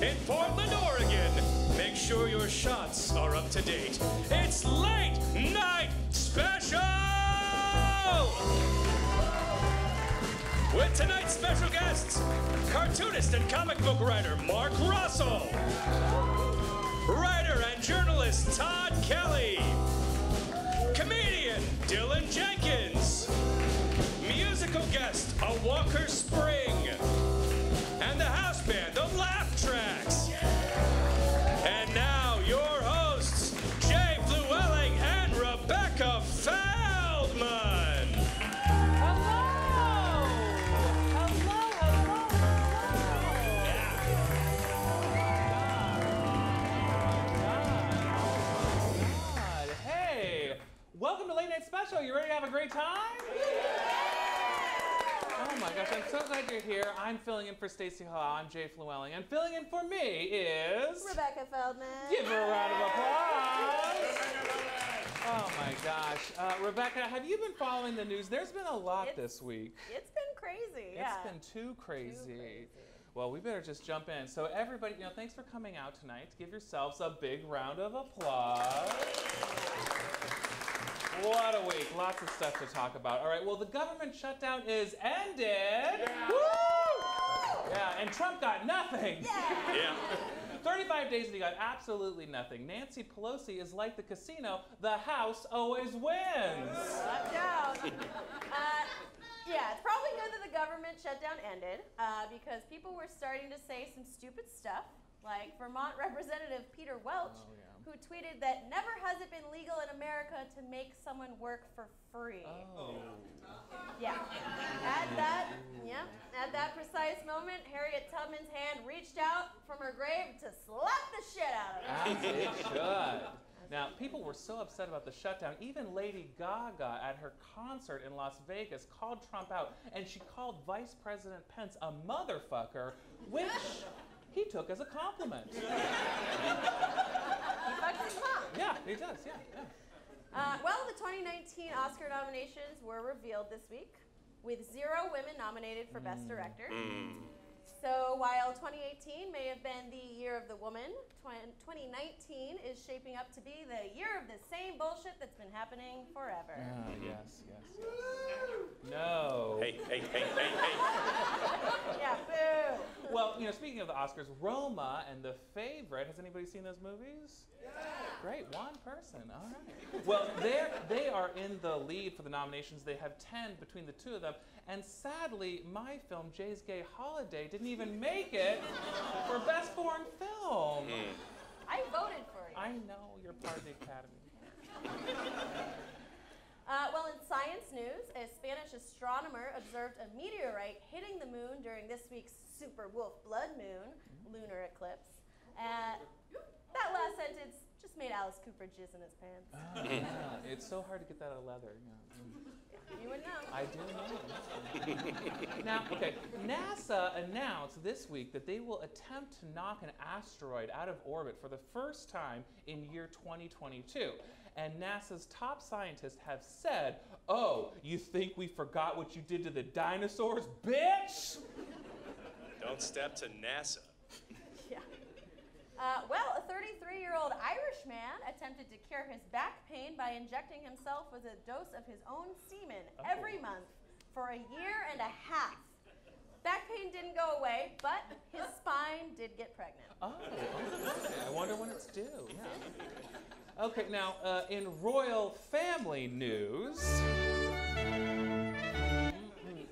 in Portland, Oregon. Make sure your shots are up to date. It's Late Night Special! With tonight's special guests, cartoonist and comic book writer Mark Russell, writer and journalist Todd Kelly, comedian Dylan Jenkins, musical guest A Walker Spring, and the house band The Laugh Tracks. And now your hosts, Jay Flewelling and Rebecca Feldman. Welcome to Late Night Special. You ready to have a great time? Oh my gosh, I'm so glad you're here. I'm filling in for Stacey Hall. I'm Jay Flewelling. And filling in for me is... Rebecca Feldman. Give her a round of applause. Oh my gosh. Rebecca, have you been following the news? There's been a lot this week. It's been crazy, yeah. It's been too crazy. Well, we better just jump in. So everybody, thanks for coming out tonight. Give yourselves a big round of applause. What a week. Lots of stuff to talk about. All right, well, the government shutdown is ended. Yeah. Woo! Yeah, and Trump got nothing. Yeah. 35 days and he got absolutely nothing. Nancy Pelosi is like the casino. The house always wins. Shutdown. Yeah, it's probably good that the government shutdown ended because people were starting to say some stupid stuff, like Vermont Representative Peter Welch, who tweeted that never has it been legal in America to make someone work for free. Oh. Yeah. At that precise moment, Harriet Tubman's hand reached out from her grave to slap the shit out of her. As it should. Now, people were so upset about the shutdown, even Lady Gaga at her concert in Las Vegas called Trump out, and she called Vice President Pence a motherfucker, which he took as a compliment. He fucks his mom. Yeah, he does, yeah. Well, the 2019 Oscar nominations were revealed this week, with 0 women nominated for Best Director. So while 2018 may have been the year of the woman, 2019 is shaping up to be the year of the same bullshit that's been happening forever. Yes. No. Hey. Yeah, boo. Well, speaking of the Oscars, Roma and The Favorite, has anybody seen those movies? Yeah. Great, one person, all right. Well, they are in the lead for the nominations. They have 10 between the two of them. And sadly, my film, Jay's Gay Holiday, didn't even make it for Best Foreign Film. I voted for you. I know, you're part of the Academy. Well, in science news, a Spanish astronomer observed a meteorite hitting the moon during this week's super wolf blood moon lunar eclipse. That last sentence just made Alice Cooper jizz in his pants. Yeah. It's so hard to get that out of leather. You would know. I do know. Now, okay, NASA announced this week that they will attempt to knock an asteroid out of orbit for the first time in year 2022. And NASA's top scientists have said, "Oh, you think we forgot what you did to the dinosaurs, bitch?" Don't step to NASA. Yeah. Well, a 33-year-old Irish man attempted to cure his back pain by injecting himself with a dose of his own semen every month for a year and a half. Back pain didn't go away, but his spine did get pregnant. Oh, okay. I wonder when it's due. Yeah. Okay, now in royal family news.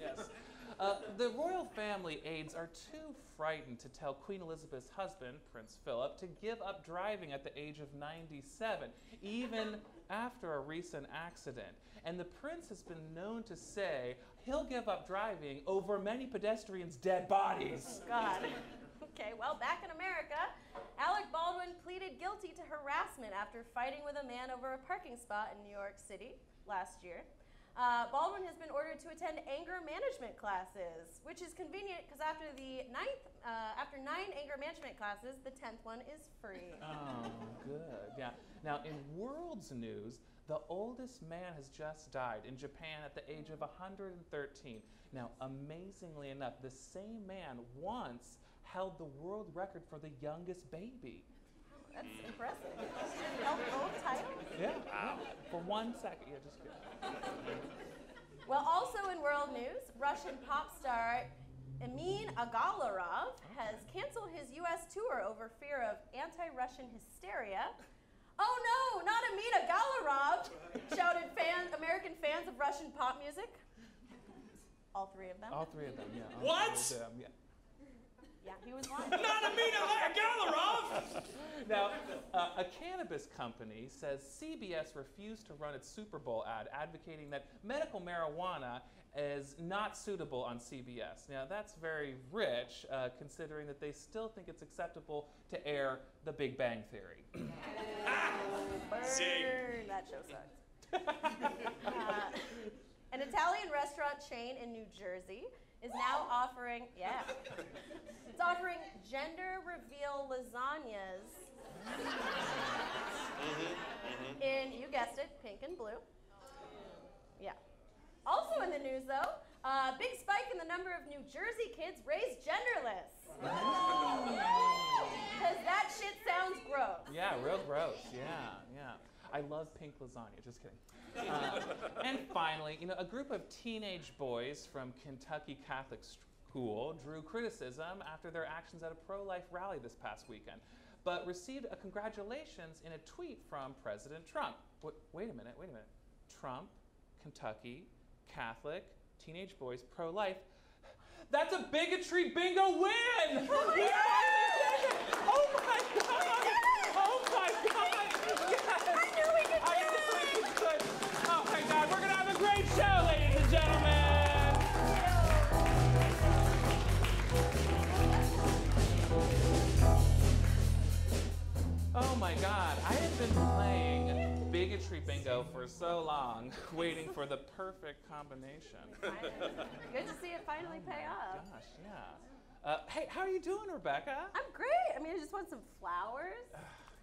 Yes. The royal family aides are too frightened to tell Queen Elizabeth's husband, Prince Philip, to give up driving at the age of 97, even after a recent accident. And the prince has been known to say he'll give up driving over many pedestrians' dead bodies. God. Okay, well, back in America, Alec Baldwin pleaded guilty to harassment after fighting with a man over a parking spot in New York City last year. Baldwin has been ordered to attend anger management classes, which is convenient because after 9 anger management classes, the 10th one is free. Oh, good. Yeah. Now, in world's news, The oldest man has just died in Japan at the age of 113. Now, amazingly enough, the same man once held the world record for the youngest baby. That's impressive. Held both titles? Yeah. Wow. For 1 second. Yeah, just kidding. Well, also in world news, Russian pop star Emin Agalarov has canceled his U.S. tour over fear of anti-Russian hysteria. Oh no, not Emin Agalarov, shouted American fans of Russian pop music. All three of them. All three of them, yeah. What? Yeah. Yeah, he was one. Not Amina Galarov! Now, a cannabis company says CBS refused to run its Super Bowl ad advocating that medical marijuana is not suitable on CBS. Now, that's very rich, considering that they still think it's acceptable to air The Big Bang Theory. Burn. Zing. That show sucked. An Italian restaurant chain in New Jersey is now offering, it's offering gender reveal lasagnas in, you guessed it, pink and blue. Yeah. Also in the news though, big spike in the number of New Jersey kids raised genderless. Because that shit sounds gross. Yeah, real gross. Yeah. I love pink lasagna, just kidding. And finally, a group of teenage boys from Kentucky Catholic School drew criticism after their actions at a pro-life rally this past weekend, but received a congratulations in a tweet from President Trump. Wait a minute. Trump, Kentucky, Catholic, teenage boys, pro-life. That's a bigotry bingo win! Oh my God! Oh my God! Oh my God! Yes! I knew we could do it! Oh my God, we're gonna have a great show, ladies and gentlemen! Oh my God, I have been playing bigotry bingo for so long, waiting for the perfect combination. Good to see it finally pay off. Gosh, yeah. Hey, how are you doing, Rebecca? I'm great. I mean, I just want some flowers.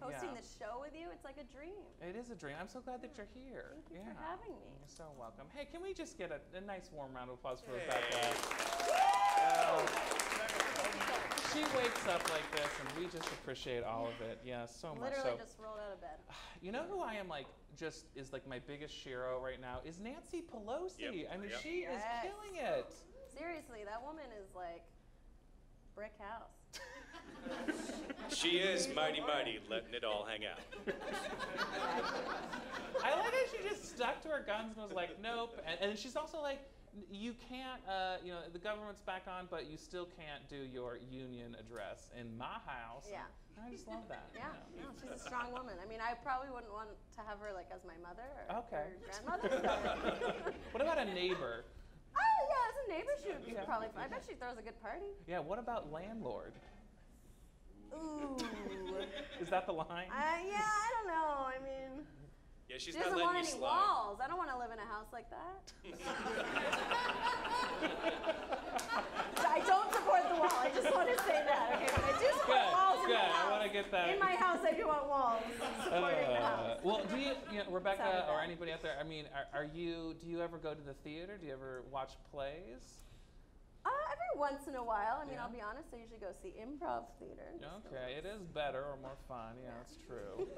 Hosting Yeah. the show with you, it's like a dream. It is a dream. I'm so glad that you're here. Thank you for having me. You're so welcome. Hey, can we just get a nice warm round of applause for Rebecca? She wakes up like this, and we just appreciate all of it. Yeah, so much. Literally just rolled out of bed. You know who I am is my biggest shero right now is Nancy Pelosi. Yep. I mean, Yep. she is killing it. Seriously, that woman is like brick house. She is mighty, letting it all hang out. I like how she just stuck to her guns and was like, nope. And she's also like, you can't, the government's back on, but you still can't do your union address in my house. Yeah. I just love that. Yeah, no, she's a strong woman. I mean, I probably wouldn't want to have her like as my mother or grandmother. But What about a neighbor? oh yeah, as a neighbor, she would be probably fine. I bet she throws a good party. Yeah, what about landlord? Ooh. Is that the line? Yeah, I don't know. I mean, Yeah, she's she not doesn't letting want you any slide. walls. I don't want to live in a house like that. I don't support the wall. I just want to say that. Okay, but I do support walls in my house. I want to get that. In my house, I do want walls. Supporting the house. Well, do you Rebecca Sounded or bad. anybody out there? I mean, do you ever go to the theater? Do you ever watch plays? Every once in a while. I mean, Yeah. I'll be honest. I usually go see improv theater. Okay, it is better or more fun. Yeah, that's true.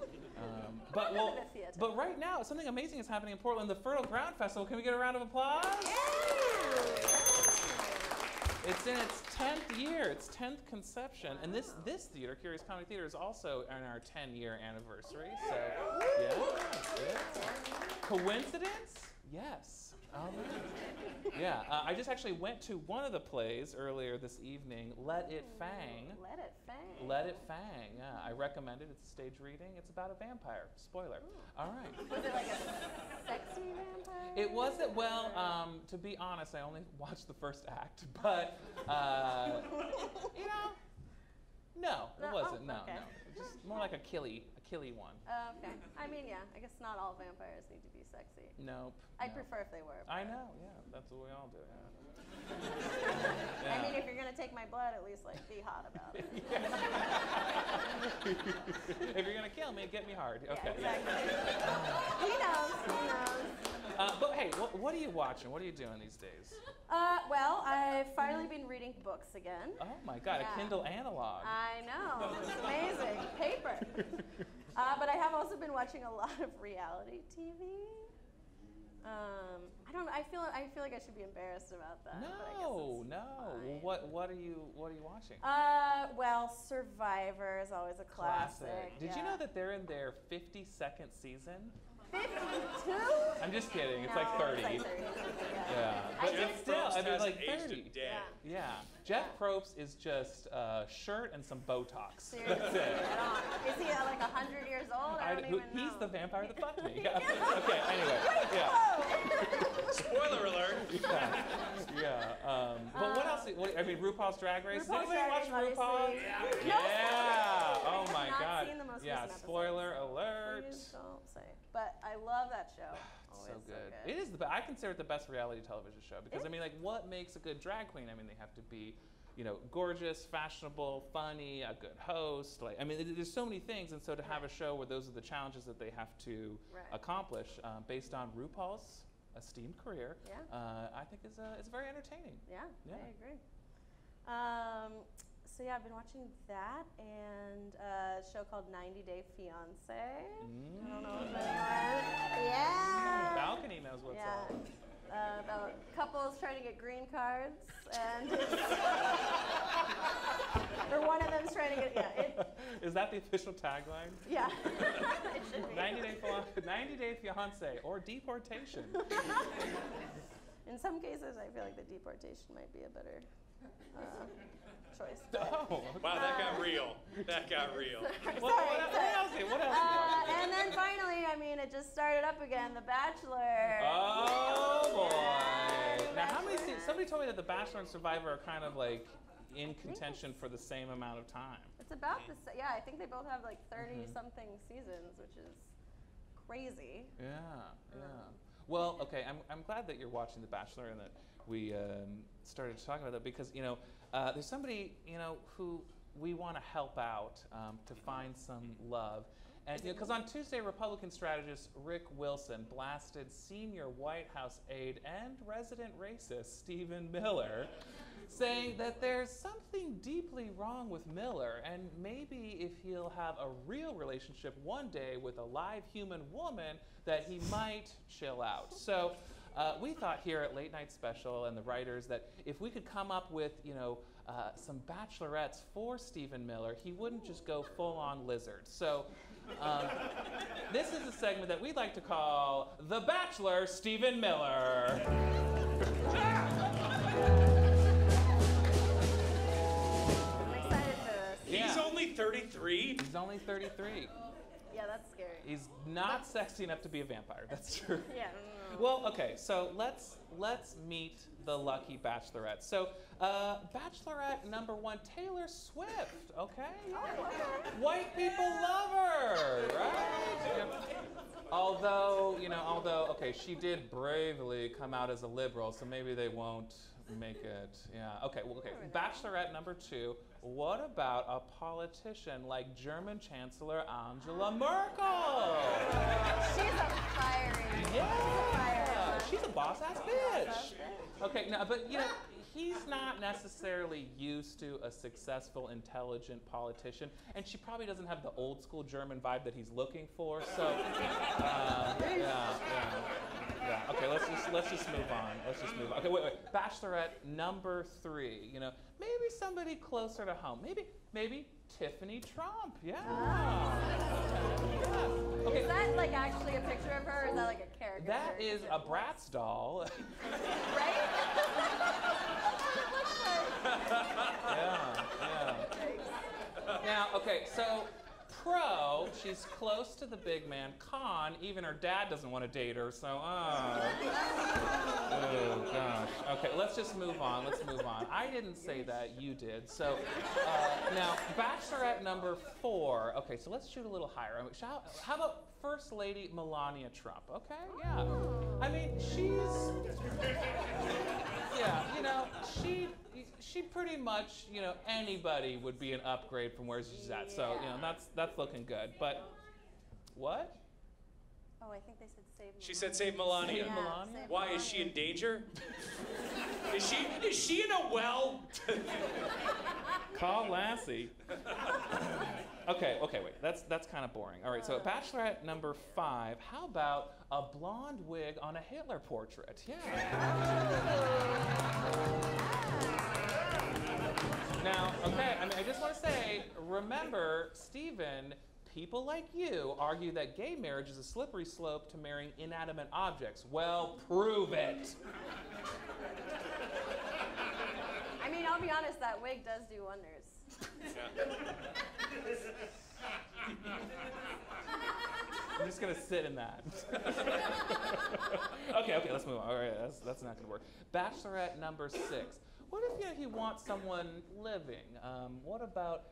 I've been to theater. But right now, something amazing is happening in Portland. The Fertile Ground Festival. Can we get a round of applause? It's in its 10th year, its 10th conception, and this theater, Curious Comedy Theater, is also on our 10-year anniversary. So, coincidence? Yes. All right. Yeah, I just actually went to one of the plays earlier this evening, Let It Fang. Let it fang. Let It Fang, yeah. I recommend it. It's a stage reading. It's about a vampire. Spoiler. All right. Was it like a sexy vampire? It wasn't, well, to be honest, I only watched the first act, but, no, it wasn't. No. Just more like a killy one. Okay. I mean, yeah. I guess not all vampires need to be sexy. Nope. I'd prefer if they were. I know, yeah. That's what we all do, yeah. I mean, if you're going gonna take my blood, at least like be hot about it. If you're gonna kill me, get me hard. Okay. Yeah, exactly. He knows. He knows. But hey, what are you watching? What are you doing these days? Well, I've finally been reading books again. Oh my God, Yeah. a Kindle analog. I know. It's amazing. Paper. But I have also been watching a lot of reality TV. I don't know. I feel like I should be embarrassed about that. But I guess it's fine. What are you watching? Well, Survivor is always a classic. Did you know that they're in their 52nd season? 52? I'm just kidding. It's No, like 30. It's like 30. Yeah, I but did- it's still, I mean, like aged 30. him dead. Yeah. Yeah, Jeff Probst is just a shirt and some Botox. Seriously. That's it. Is he like 100 years old? I don't even know. He's the vampire that fucked me. Yeah. Okay. Anyway. Yeah. Spoiler alert. Yeah. But what else? I mean, RuPaul's Drag Race. Does RuPaul's anybody Drag watch Race, RuPaul? obviously. Yeah. Oh I my have not God. seen the most Yeah. recent episodes. Spoiler alert. Please don't say. But I love that show. So Always good. It is I consider it the best reality television show because I mean, like, what makes a good drag queen? I mean, they have to be, gorgeous, fashionable, funny, a good host. Like, I mean, there's so many things, and so to have a show where those are the challenges that they have to accomplish, based on RuPaul's esteemed career, I think is very entertaining. Yeah, Yeah. I agree. So yeah, I've been watching that and a show called 90 Day Fiancé. I don't know if anyone. Yeah. Balcony knows what's up. About couples trying to get green cards and or one of them's trying to get Is that the official tagline? Yeah. It should be. 90 Day Fiancé or deportation. In some cases, I feel like the deportation might be a better choice. Oh. Wow, that got real. That got real. What else? What else? And then finally, I mean, it just started up again, The Bachelor. Oh boy! Yeah, Now, how many? Bachelor. Somebody told me that The Bachelor and Survivor are kind of like in contention for the same amount of time. It's about the yeah. I think they both have like 30-something seasons, which is crazy. Yeah. Well, okay. I'm glad that you're watching The Bachelor and that we started to talk about that because there's somebody who we want to help out to find some love. And because on Tuesday, Republican strategist Rick Wilson blasted senior White House aide and resident racist Stephen Miller, saying that there's something deeply wrong with Miller, and maybe if he'll have a real relationship one day with a live human woman, that he might chill out. So we thought here at Late Night Special and the writers that if we could come up with, some bachelorettes for Stephen Miller, he wouldn't just go full-on lizard. So this is a segment that we'd like to call The Bachelor Stephen Miller. I'm excited for this. He's only 33? He's only 33. Yeah, that's scary. He's not sexy enough to be a vampire. That's true. Yeah. Well, okay, so let's meet the lucky bachelorette. So, bachelorette number 1, Taylor Swift. Okay, yeah. White people love her, right? Yeah. Although, okay, she did bravely come out as a liberal, so maybe they won't make it. Yeah. Okay. Well, okay. Bachelorette number 2. What about a politician like German Chancellor Angela Merkel? She's a fiery. Yeah. She's a boss-ass bitch. Okay. No, but he's not necessarily used to a successful, intelligent politician, and she probably doesn't have the old-school German vibe that he's looking for. So, yeah. Okay, let's just move on. Okay, wait. Bachelorette number 3. Maybe somebody closer to home. Maybe Tiffany Trump. Yeah. Okay. Is that like actually a picture of her, or is that like a character? That is a Bratz doll. Right? Yeah. Now, okay, so pro, she's close to the big man. Con, even her dad doesn't want to date her, so, oh gosh. Okay, let's just move on. I didn't say that, you did. So, now, bachelorette number 4. Okay, so let's shoot a little higher. How about First Lady Melania Trump? Okay, yeah. she pretty much, you know, anybody would be an upgrade from where she's at. So, you know, that's looking good. But what? Oh, I think they said save Melania. She said save Melania. Save Melania? Save Why, Melania. is she in danger? Is she in a well? Call Lassie. Okay, wait. That's kind of boring. All right, so Bachelorette number 5. How about a blonde wig on a Hitler portrait? Yeah. Now, okay, I mean, I just want to say, remember, Stephen, people like you argue that gay marriage is a slippery slope to marrying inanimate objects. Well, prove it. I mean, I'll be honest, that wig does do wonders. I'm just gonna sit in that. Okay, let's move on. All right, that's not gonna work. Bachelorette number 6. What if he wants someone living? What about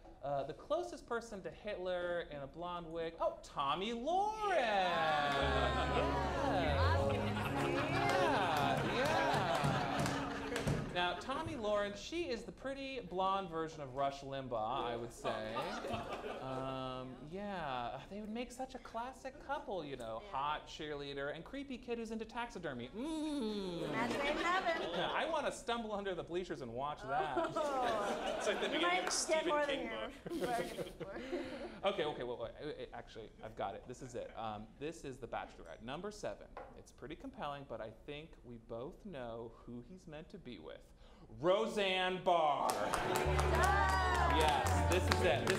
the closest person to Hitler in a blonde wig? Oh, Tommy Lauren. Yeah. Now, Tommy Lauren, she is the pretty blonde version of Rush Limbaugh, I would say. Yeah, they would make such a classic couple, you know, hot cheerleader and creepy kid who's into taxidermy. Match made in heaven. Yeah, I want to stumble under the bleachers and watch that. It's like the You beginning might of a get Stephen more than King you book. bargained for. Okay, wait. Actually, I've got it. This is it. This is The Bachelorette, number 7. It's pretty compelling, but I think we both know who he's meant to be with. Roseanne Barr. Yes, this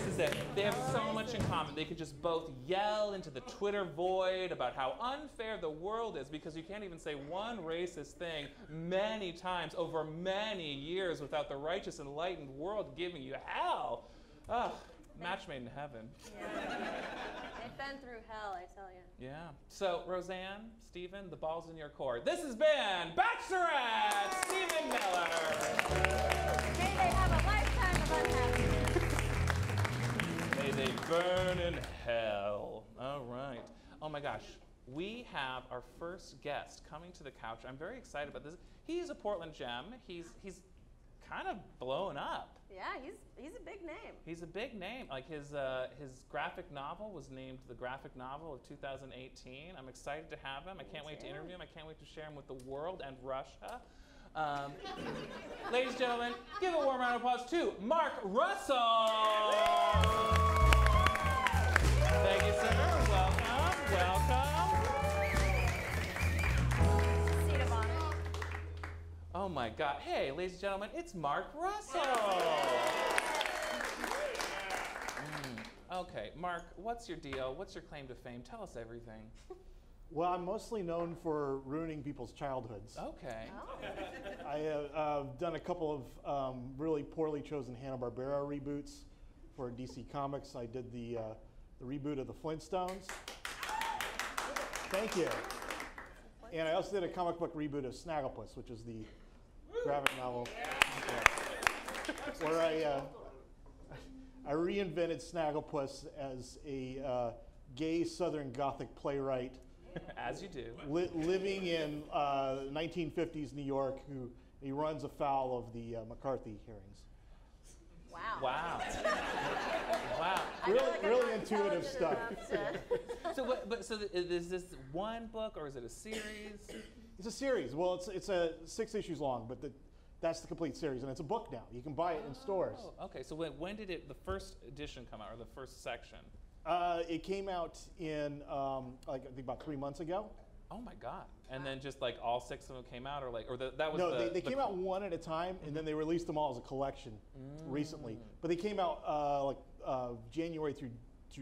is it. They have so much in common. They could just both yell into the Twitter void about how unfair the world is because you can't even say one racist thing many times over many years without the righteous, enlightened world giving you hell. Ugh, match made in heaven. Yeah. They've been through hell, I tell you. Yeah. So, Roseanne, Stephen, the ball's in your court. This has been Bachelorette Stephen Miller. May they have a lifetime of unhappiness. May they burn in hell. All right. Oh my gosh. We have our first guest coming to the couch. I'm very excited about this. He's a Portland gem. He's kind of blown up. Yeah, he's a big name. He's a big name. Like his graphic novel was named the graphic novel of 2018. I'm excited to have him. I can't wait to interview him. I can't wait to share him with the world and Russia. Ladies and gentlemen, give a warm round of applause to Mark Russell. Thank you, sir. Welcome. Seat of honor. Oh my God. Hey, ladies and gentlemen, it's Mark Russell. Okay, Mark, what's your deal? What's your claim to fame? Tell us everything. Well, I'm mostly known for ruining people's childhoods. Okay. Oh. I have done a couple of really poorly chosen Hanna-Barbera reboots for DC Comics. I did the reboot of the Flintstones. Thank you. And I also did a comic book reboot of Snagglepuss, which is the graphic novel where I reinvented Snagglepuss as a gay Southern Gothic playwright. As you do. Living in 1950s New York, who he runs afoul of the McCarthy hearings. Wow. Wow. Wow. I feel like I'm Really not intuitive intelligent stuff. enough to- So is this one book or is it a series? It's a series. Well, it's 6 issues long, but that's the complete series, and it's a book now. You can buy it in stores. Oh, okay. So when did the first edition come out, or the first section? It came out in I think about 3 months ago. Oh my God! And then just like all 6 of them came out, that was No, they came out one at a time, and then they released them all as a collection recently. But they came out January through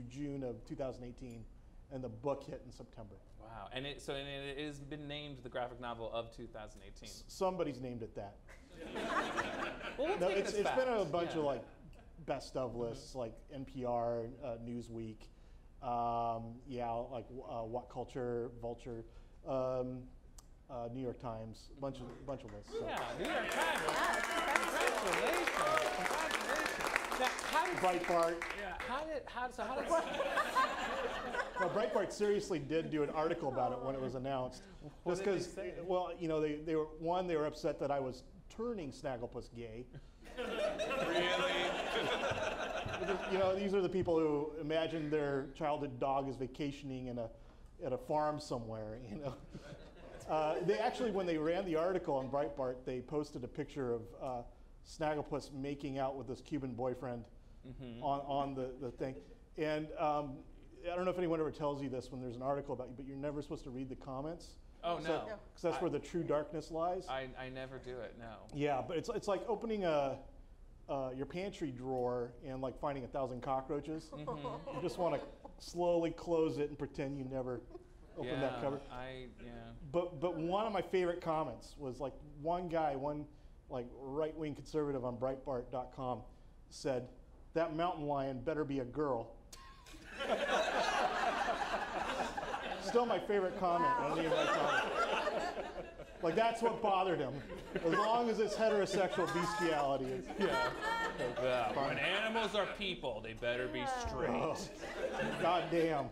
June of 2018, and the book hit in September. Wow! And it has been named the graphic novel of 2018. Somebody's named it that. Well, we'll No, take it it's as fact. been a bunch Yeah. of like best of lists, like NPR, Newsweek, like What Culture, Vulture, New York Times, bunch of lists. So. Yeah, New York Times. Congratulations! Now, how did Breitbart. How did Well, Breitbart seriously did do an article about it when it was announced. What Just did they because, say? well, you know, they were upset that I was turning Snagglepuss gay. Really? You know, these are the people who imagine their childhood dog is vacationing at a farm somewhere, you know. They actually, when they ran the article on Breitbart, they posted a picture of Snagglepuss making out with this Cuban boyfriend on the thing. And I don't know if anyone ever tells you this when there's an article about you, but you're never supposed to read the comments. Oh, no. Because that's where the true darkness lies. I never do it, no. Yeah, but it's like opening your pantry drawer and like finding 1,000 cockroaches. You just want to slowly close it and pretend you never opened that cover. But one of my favorite comments was like one like right-wing conservative on Breitbart.com said, "That mountain lion better be a girl." Still my favorite comment on any of my comments. Like that's what bothered him. As long as it's heterosexual bestiality. When animals are people, they better be straight. Oh, God damn.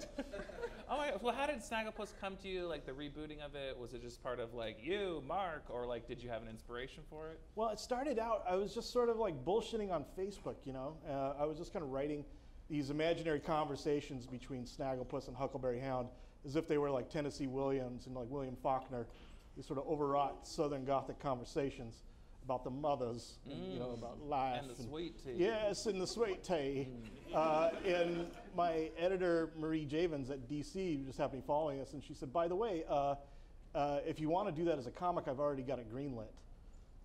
Oh my God. Well, how did Snagglepuss come to you? Like the rebooting of it, was it just part of like you, Mark, or like did you have an inspiration for it? Well, it started out, I was just sort of like bullshitting on Facebook, you know. I was just kind of writing these imaginary conversations between Snagglepuss and Huckleberry Hound as if they were like Tennessee Williams and like William Faulkner, these sort of overwrought Southern Gothic conversations about the mothers, and, you know, about life. And the sweet tea. Yes, and the sweet tea. And my editor, Marie Javins at DC, just happened to be following us, and she said, by the way, if you want to do that as a comic, I've already got it greenlit.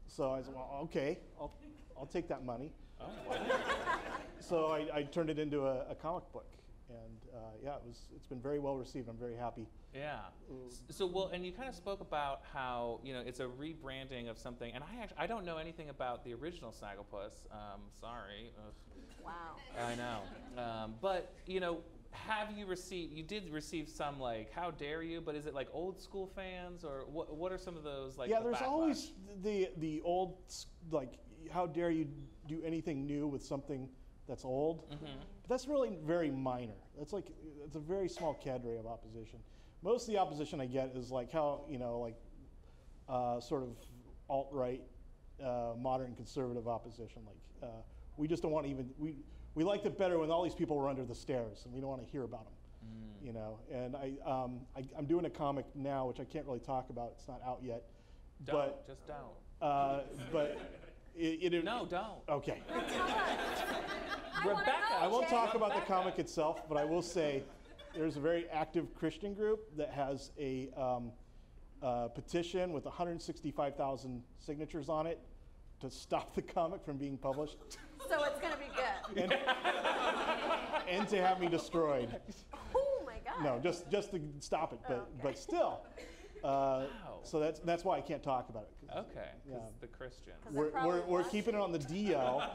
So I said, well, okay, I'll take that money. Oh, wow. So I turned it into a comic book. And yeah, it's been very well received. I'm very happy. Yeah. So well, and you kind of spoke about how, you know, it's a rebranding of something, and I don't know anything about the original Snagglepuss. Sorry. Ugh. Wow. I know. But you know, you did receive some like how dare you, but is it like old school fans, or what are some of those like? Yeah, the there's backlash? always the old, like, how dare you do anything new with something that's old. But that's really very minor. It's a very small cadre of opposition. Most of the opposition I get is like how, you know, like sort of alt-right, modern conservative opposition. Like we just don't want to even, we liked it better when all these people were under the stairs and we don't want to hear about them. You know, and I'm doing a comic now, which I can't really talk about. It's not out yet. Just don't. But no, don't. Okay. Rebecca, I won't talk about the comic itself, but I will say there's a very active Christian group that has a petition with 165,000 signatures on it to stop the comic from being published. So it's going to be good. And to have me destroyed. Oh my God. No, just to stop it, but still. Wow. So that's why I can't talk about it. Okay, because the Christian. We're keeping it on the DL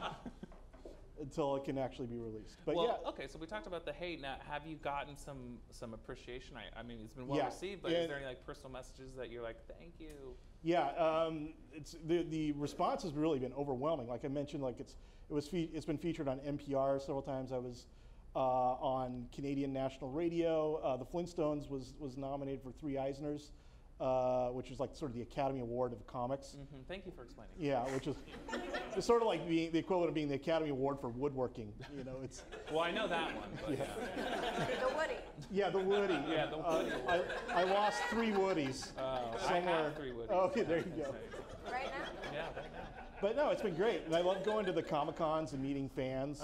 until it can actually be released. But well, yeah. Okay, so we talked about the hate. Now, have you gotten some appreciation? I mean, it's been well received, but is there any like personal messages that you're like, thank you? Yeah, it's the response has really been overwhelming. Like I mentioned, like it's been featured on NPR several times. I was on Canadian National Radio. The Flinstones was nominated for 3 Eisners. Which is like sort of the Academy Award of comics. Thank you for explaining. Yeah, which is it's sort of like being the equivalent of being the Academy Award for woodworking. You know, it's. Well, I know that one. But The Woody. Yeah, the Woody. Yeah, the Woody. I lost 3 Woodies somewhere. I have 3 Woodies. Okay, there you go. Right now? Yeah, right now. But no, it's been great, and I love going to the Comic-Cons and meeting fans.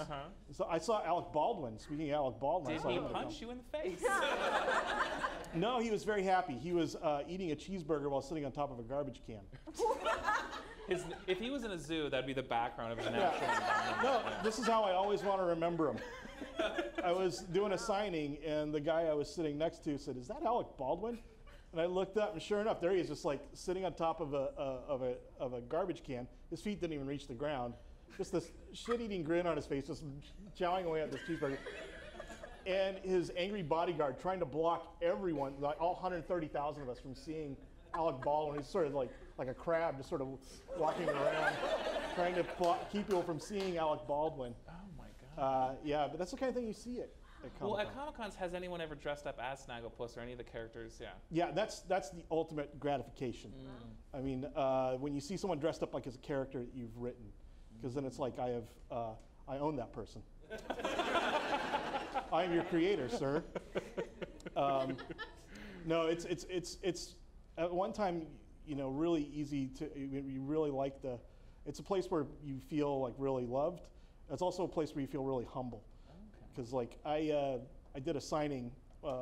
So I saw Alec Baldwin. Speaking of Alec Baldwin, Did he punch you in the face? No, he was very happy. He was eating a cheeseburger while sitting on top of a garbage can. If he was in a zoo, that'd be the background of his natural environment. No, this is how I always want to remember him. I was doing a signing, and the guy I was sitting next to said, "Is that Alec Baldwin?" And I looked up, and sure enough, there he is, just like sitting on top of a garbage can. His feet didn't even reach the ground. Just this shit-eating grin on his face, just chowing away at this cheeseburger. And his angry bodyguard trying to block everyone, like all 130,000 of us, from seeing Alec Baldwin. He's sort of like a crab, just sort of walking around, trying to keep people from seeing Alec Baldwin. Oh my God. Yeah, but that's the kind of thing you see it. Comic-Con. Well, at Comic-Cons, has anyone ever dressed up as Snagglepuss or any of the characters? Yeah. Yeah, that's the ultimate gratification. I mean, when you see someone dressed up like as a character that you've written, because then it's like I own that person. I am your creator, sir. No, it's at one time, you know, really easy to, you really like it's a place where you feel like really loved. It's also a place where you feel really humble. Because like I did a signing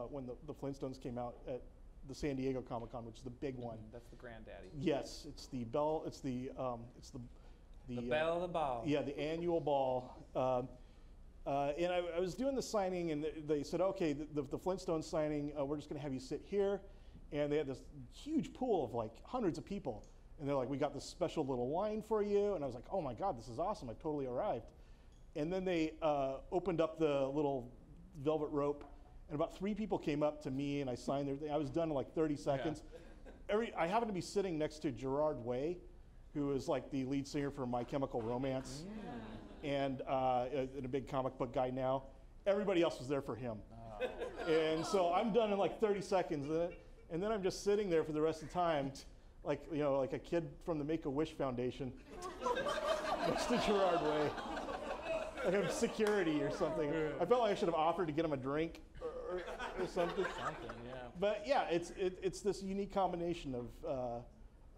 when the Flintstones came out at the San Diego Comic-Con, which is the big one. That's the granddaddy. Yes, it's the bell. It's the bell of the ball. Yeah, the annual ball. And I was doing the signing, and they said, okay, the Flintstones signing, we're just going to have you sit here. And they had this huge pool of like hundreds of people. And they're like, we got this special little line for you. And I was like, oh my God, this is awesome. I've totally arrived. And then they opened up the little velvet rope. And about 3 people came up to me, and I signed their thing. I was done in like 30 seconds. Yeah. I happened to be sitting next to Gerard Way, who is like the lead singer for My Chemical Romance. And a big comic book guy now. Everybody else was there for him. And so I'm done in like 30 seconds. And then I'm just sitting there for the rest of the time, like, you know, like a kid from the Make-A-Wish Foundation, next to Gerard Way. Like I'm security or something. I felt like I should have offered to get him a drink or something. Yeah. But yeah, it's this unique combination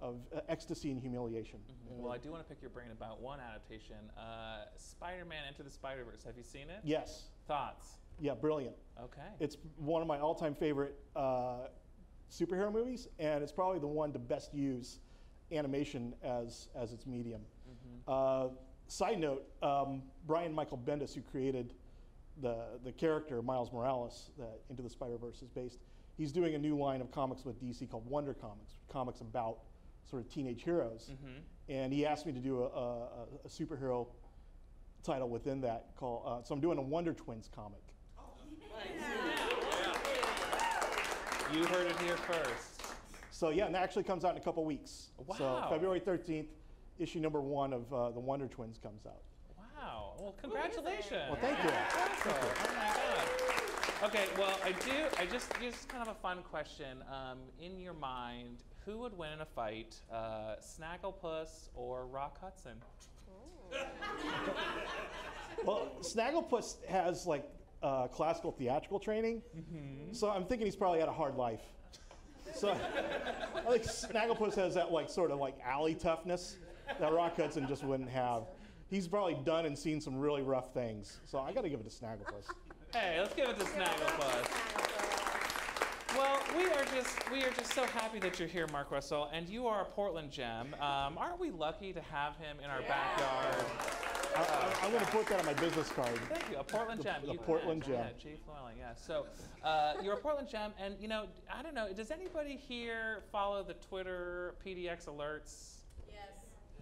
of ecstasy and humiliation. Well, I do want to pick your brain about one adaptation, Spider-Man Into the Spider-Verse. Have you seen it? Yes. Thoughts? Yeah, brilliant. Okay. It's one of my all-time favorite superhero movies, and it's probably the one to best use animation as its medium. Side note, Brian Michael Bendis, who created the character Miles Morales that Into the Spider-Verse is based, he's doing a new line of comics with DC called Wonder Comics, comics about sort of teenage heroes. And he asked me to do a superhero title within that called, so I'm doing a Wonder Twins comic. You heard it here first. So yeah, and that actually comes out in a couple weeks. Wow. So February 13th, issue number 1 of the Wonder Twins comes out. Wow. Well, congratulations. Well, thank you. Oh my God. Okay, well, I just kind of a fun question. In your mind, who would win in a fight, Snagglepuss or Rock Hudson? Well, Snagglepuss has like classical theatrical training, so I'm thinking he's probably had a hard life. So I think Snagglepuss has that like sort of like alley toughness that Rock Hudson just wouldn't have. He's probably done and seen some really rough things, so I got to give it to Snagglepuss. Hey, let's give it to Snagglepuss. Well, we are just so happy that you're here, Mark Ruissel, and you are a Portland gem. Aren't we lucky to have him in our backyard? I'm going to put that on my business card. Thank you, a Portland gem. The Portland gem. Yeah, Jay Flewelling, yeah. So you're a Portland gem, and you know, I don't know, does anybody here follow the Twitter PDX alerts? Yes.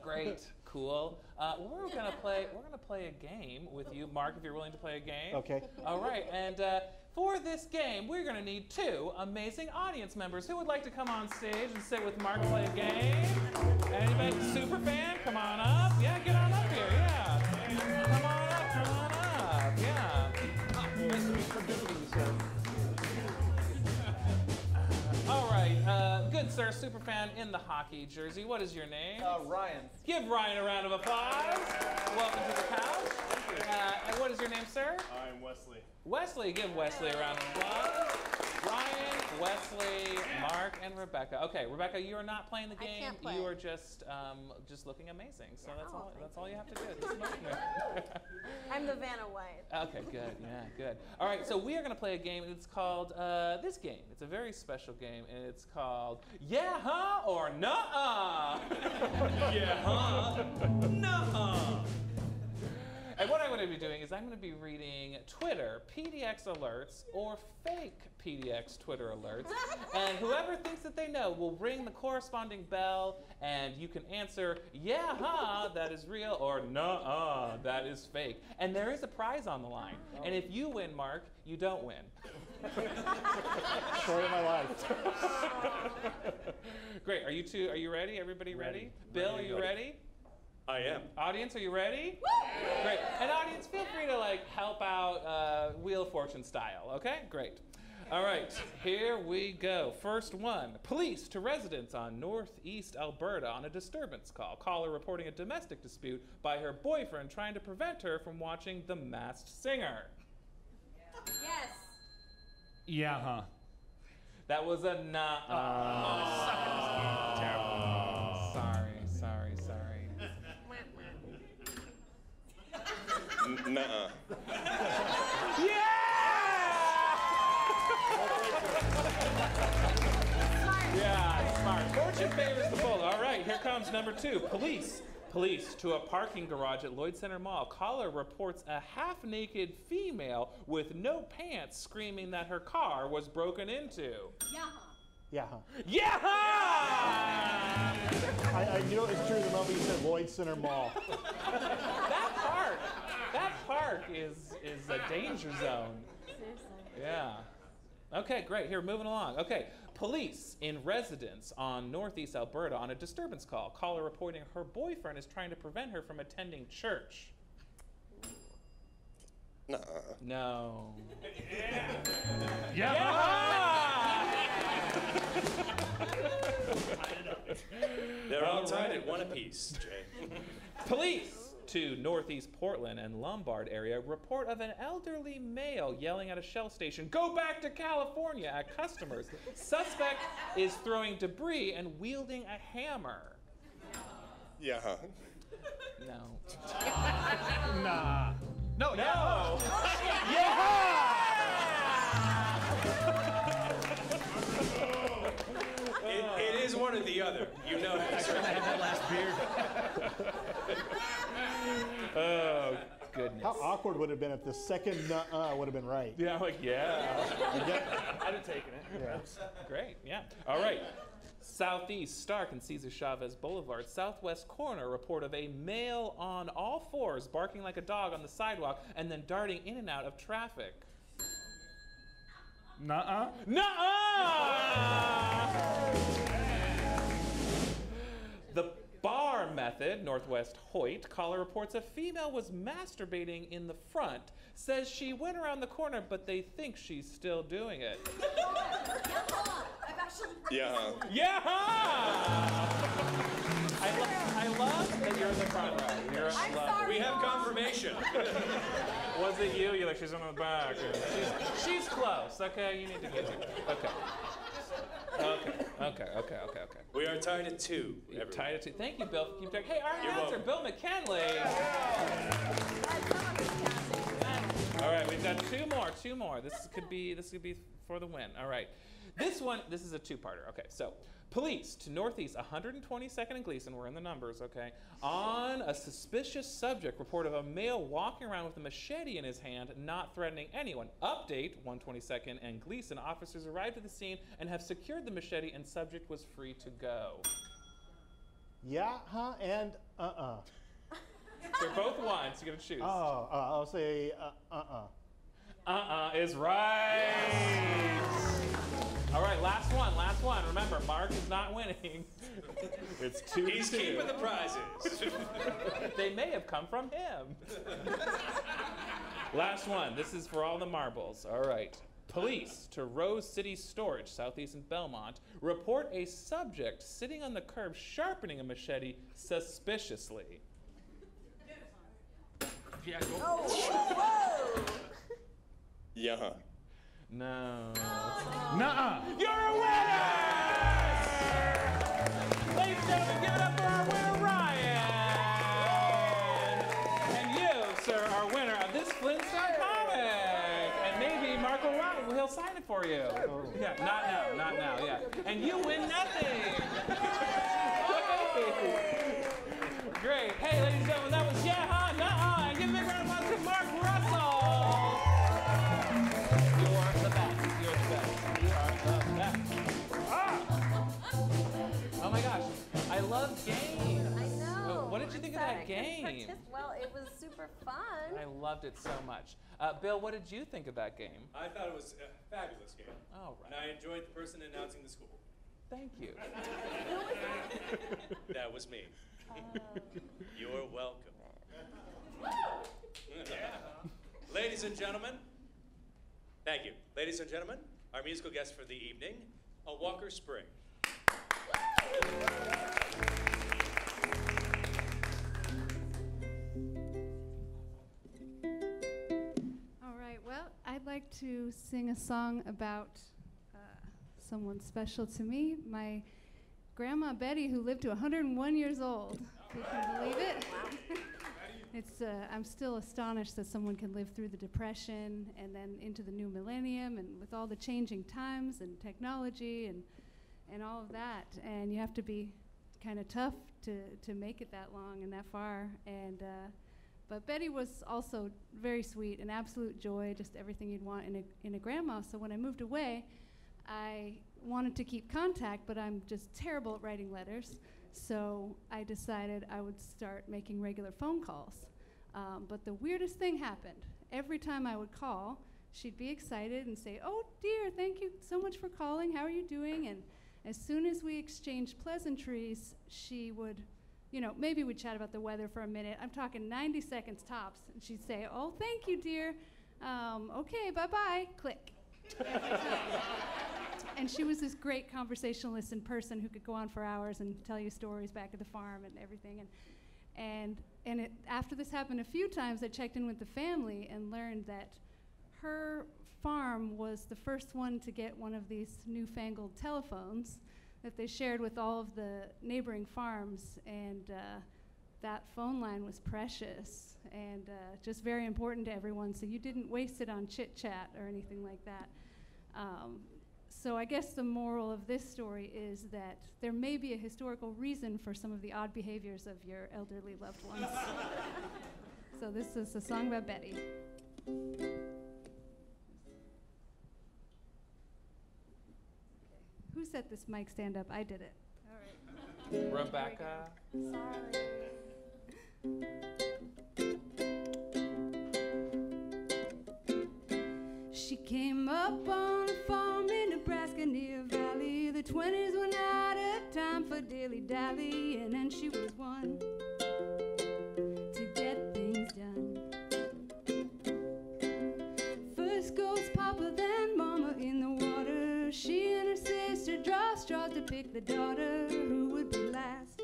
Great, cool. We're gonna play a game with you, Mark, if you're willing to play a game. Okay. All right, and for this game, we're gonna need 2 amazing audience members. Who would like to come on stage and sit with Mark and play a game? Anybody? Super fan? Come on up. Yeah, get on up here. Yeah. Come on up. Yeah. Nice to meet you. All right, good sir, super fan in the hockey jersey. What is your name? Ryan. Give Ryan a round of applause. Welcome to the couch. And what is your name, sir? I'm Wesley. Wesley, give Wesley a round of applause. Ryan, Wesley, Mark, and Rebecca. Okay, Rebecca, you are not playing the game. I can't play. You are just looking amazing. So that's all you have to do. Just looking good. I'm the Vanna White. Okay, good. Yeah, good. All right, so we are going to play a game, and it's called this game. It's a very special game, and it's called Yeah, Huh, or Nuh-uh. Yeah, Huh, Nuh-uh. And what I'm going to be doing is I'm going to be reading Twitter PDX alerts or fake PDX Twitter alerts. And whoever thinks that they know will ring the corresponding bell, and you can answer, yeah, huh, that is real, or nuh-uh, that is fake. And there is a prize on the line. And if you win, Mark, you don't win. Story of my life. Great. Are you ready? Everybody ready? Bill, are you ready? I am. Audience, are you ready? Woo! Great. And audience, feel free to like help out Wheel of Fortune style, okay? Great. All right, here we go. First one. Police to residents on northeast Alberta on a disturbance call. Caller reporting a domestic dispute by her boyfriend trying to prevent her from watching The Masked Singer. Yes. Yeah, huh? That was a Terrible. Sorry. Nuh-uh. Yeah, smart. Fortune favors the bold. All right, here comes number 2. Police to a parking garage at Lloyd Center Mall. Caller reports a half-naked female with no pants screaming that her car was broken into. Yeah. Yeah. I knew it was true the moment you said Lloyd Center Mall. That park is a danger zone. Seriously. Yeah. Okay, great. Here, moving along. Okay. Police in residence on northeast Alberta on a disturbance call. Caller reporting her boyfriend is trying to prevent her from attending church. Nuh-uh. No. They're all tied at one apiece, Jay. Police to northeast Portland and Lombard area report of an elderly male yelling at a Shell station, "Go back to California," at customers. Suspect is throwing debris and wielding a hammer. Yeah, huh? No. Nah. No. No! It is one or the other. You know this. I had that last beer. Oh, goodness. How awkward would it have been if the second nuh-uh would have been right? Yeah, I'm like, yeah. I'd have taken it. Yeah. Great, yeah. All right. Southeast Stark and Cesar Chavez Boulevard, southwest corner, report of a male on all fours barking like a dog on the sidewalk and then darting in and out of traffic. Nuh-uh. Nuh-uh! The bar method, Northwest Hoyt. Caller reports a female was masturbating in the front. Says she went around the corner, but they think she's still doing it. Yeah, huh? Yeah! I love that you're in the front row. You're I'm love- sorry. We have confirmation. Was it you? You're like, she's on the back. She's close. Okay, you need to get to it. Okay. We are tied at 2. You're everyone. tied it to. Thank you, Bill. For keeping track. Hey, our You're announcer, Bill welcome. McKinley. All right, we've got two more. This could be for the win. All right. This is a two-parter. Okay, so police to northeast 122nd and Gleason, we're in the numbers, okay, on a suspicious subject report of a male walking around with a machete in his hand, not threatening anyone. Update, 122nd and Gleason, officers arrived at the scene and have secured the machete and subject was free to go. Yeah, huh, and uh-uh. They're both ones, you gotta choose. I'll say Is right. All right, last one. Remember, Mark is not winning. It's 2-2. He's keeping the prizes. They may have come from him. Last one. This is for all the marbles. All right. Police to Rose City Storage, southeast in Belmont, report a subject sitting on the curb sharpening a machete suspiciously. Yeah, go. Whoa. Yeah, huh? No. Nuh-uh. You're a winner! Ladies and gentlemen, give it up for our winner, Ryan! And you, sir, are winner of this Flintstone comic! And maybe Mark will he'll sign it for you. Yeah, not now, yeah. And you win nothing! Great. Hey, ladies and gentlemen, that was Yeah, Huh, Nuh-uh. And give a big round of applause to Mark Russell! You're the best. You are the best. Oh my gosh, I love games. I know. What did you think of that game? Well, it was super fun. I loved it so much. Bill, what did you think of that game? I thought it was a fabulous game. All And right. I enjoyed the person announcing the school. Thank you. That was me. You're welcome. Ladies and gentlemen, thank you. Ladies and gentlemen, our musical guest for the evening, a Walker Spring. All right, well, I'd like to sing a song about someone special to me, my Grandma Betty, who lived to 101 years old. If you can believe it. It's, I'm still astonished that someone can live through the Depression and then into the new millennium, and with all the changing times and technology and all of that. And you have to be kind of tough to make it that long and that far. And but Betty was also very sweet, an absolute joy, just everything you'd want in a grandma. So when I moved away, I wanted to keep contact, but I'm just terrible at writing letters. So I decided I would start making regular phone calls. But the weirdest thing happened. Every time I would call, she'd be excited and say, "Oh dear, thank you so much for calling. How are you doing?" And as soon as we exchanged pleasantries, she would, you know, maybe we'd chat about the weather for a minute. I'm talking 90 seconds tops. And she'd say, "Oh, thank you, dear. Okay, bye-bye." Click. Every time. And she was this great conversationalist in person who could go on for hours and tell you stories back at the farm and everything. And after this happened a few times, I checked in with the family and learned that her farm was the first one to get one of these newfangled telephones that they shared with all of the neighboring farms. And that phone line was precious and just very important to everyone. So you didn't waste it on chit-chat or anything like that. So I guess the moral of this story is that there may be a historical reason for some of the odd behaviors of your elderly loved ones. So this is a song about Betty. Who set this mic stand up? I did it. All right. Rebecca. She came up on a farm in Nebraska near Valley. The 20s were not a time for dilly-dally, and she was one to get things done. First goes Papa, then Mama in the water. She and her sister draw straws to pick the daughter who would be last,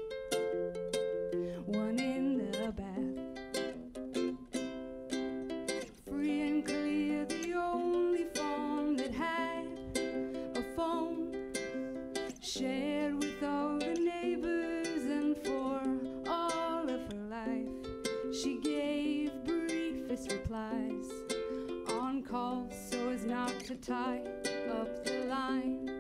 one in the bath. Free and clear, the only farm that had a phone, shared with all the neighbors, and for all of her life she gave briefest replies on calls so as not to tie up the line.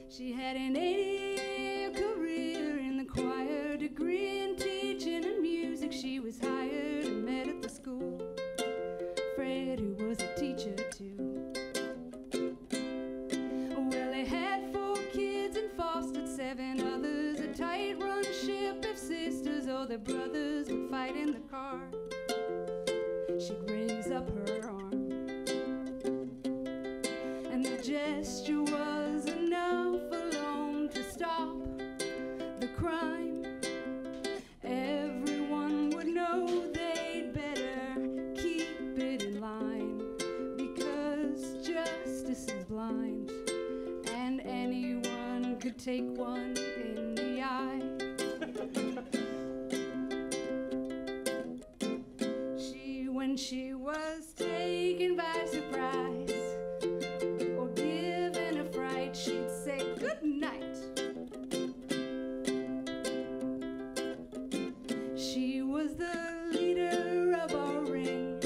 She had an 80-year career in the choir, degree in teaching and music. She was hired and met at the school Fred, who was a teacher too. Well, they had 4 kids and fostered 7 others, a tight-run ship of sisters. Oh, their brothers would fight in the car. She'd raise up her arm, and the gesture was enough alone to stop the crime. Everyone would know they'd better keep it in line, because justice is blind, and anyone could take one in the eye. When she was taken by surprise or given a fright, she'd say good night. She was the leader of our ring,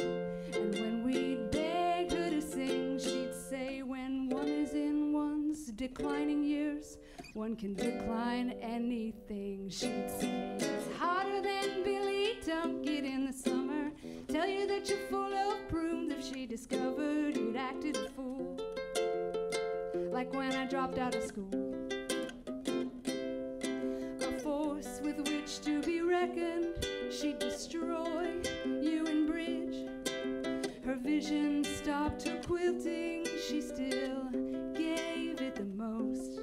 and when we'd beg her to sing, she'd say, when one is in one's declining years, one can decline anything. She'd say, it's hotter than Billy Dunkett in the summer, tell you that you're full of prunes if she discovered you'd acted a fool, like when I dropped out of school. A force with which to be reckoned, she'd destroy you in bridge. Her vision stopped her quilting, she still gave it the most.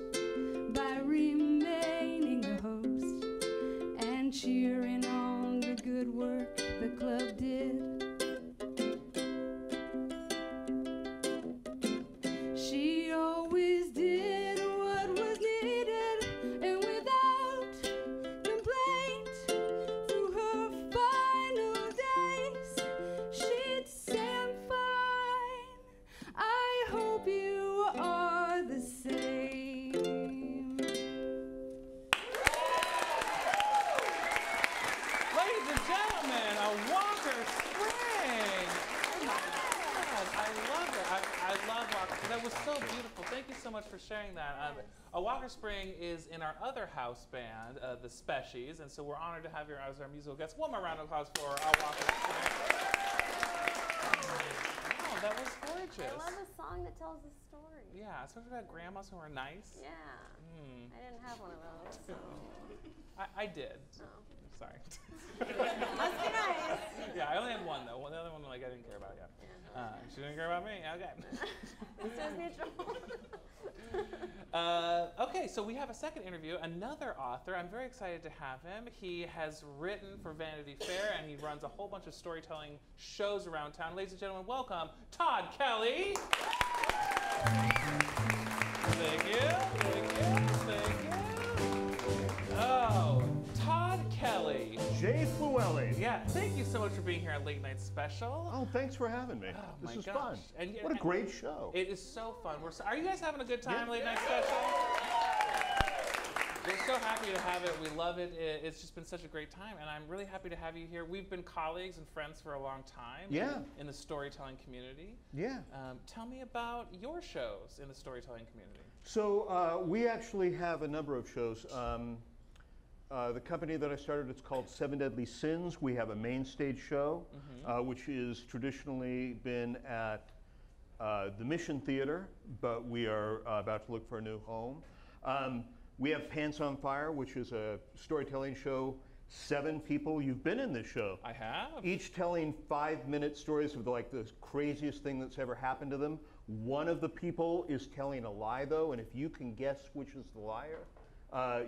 sharing that. Walker Spring is in our other house band, the Species, and so we're honored to have you as our musical guest. One more round of applause for Walker Spring. Wow, that was gorgeous. I love a song that tells a story. Yeah, it's about grandmas who are nice. Yeah. I didn't have one of those. So. I did. Oh. Sorry. Must be nice. Yeah, I only had one though. The other one, like, I didn't care about yet. Yeah. She didn't care about me. Okay. This is mutual. Okay, so we have a second interview. Another author. I'm very excited to have him. He has written for Vanity Fair, and he runs a whole bunch of storytelling shows around town. Ladies and gentlemen, welcome Todd Kelly. Thank you. Thank you. Thank you. Oh, Todd Kelly. Jay Flewelling. Yeah, thank you so much for being here at Late Night Special. Oh, thanks for having me. Oh, this my is gosh. fun. And, what a great show. It is so fun. Are you guys having a good time, Yeah. Late Night Special? We're so happy to have it. We love it. It's just been such a great time, and I'm really happy to have you here. We've been colleagues and friends for a long time in the storytelling community. Yeah. Tell me about your shows in the storytelling community. So we actually have a number of shows. The company that I started, it's called Seven Deadly Sins. We have a main stage show, which is traditionally been at the Mission Theater, but we are about to look for a new home. We have Pants on Fire, which is a storytelling show. 7 people, you've been in this show. I have. Each telling 5-minute stories of like the craziest thing that's ever happened to them. One of the people is telling a lie though, and if you can guess which is the liar,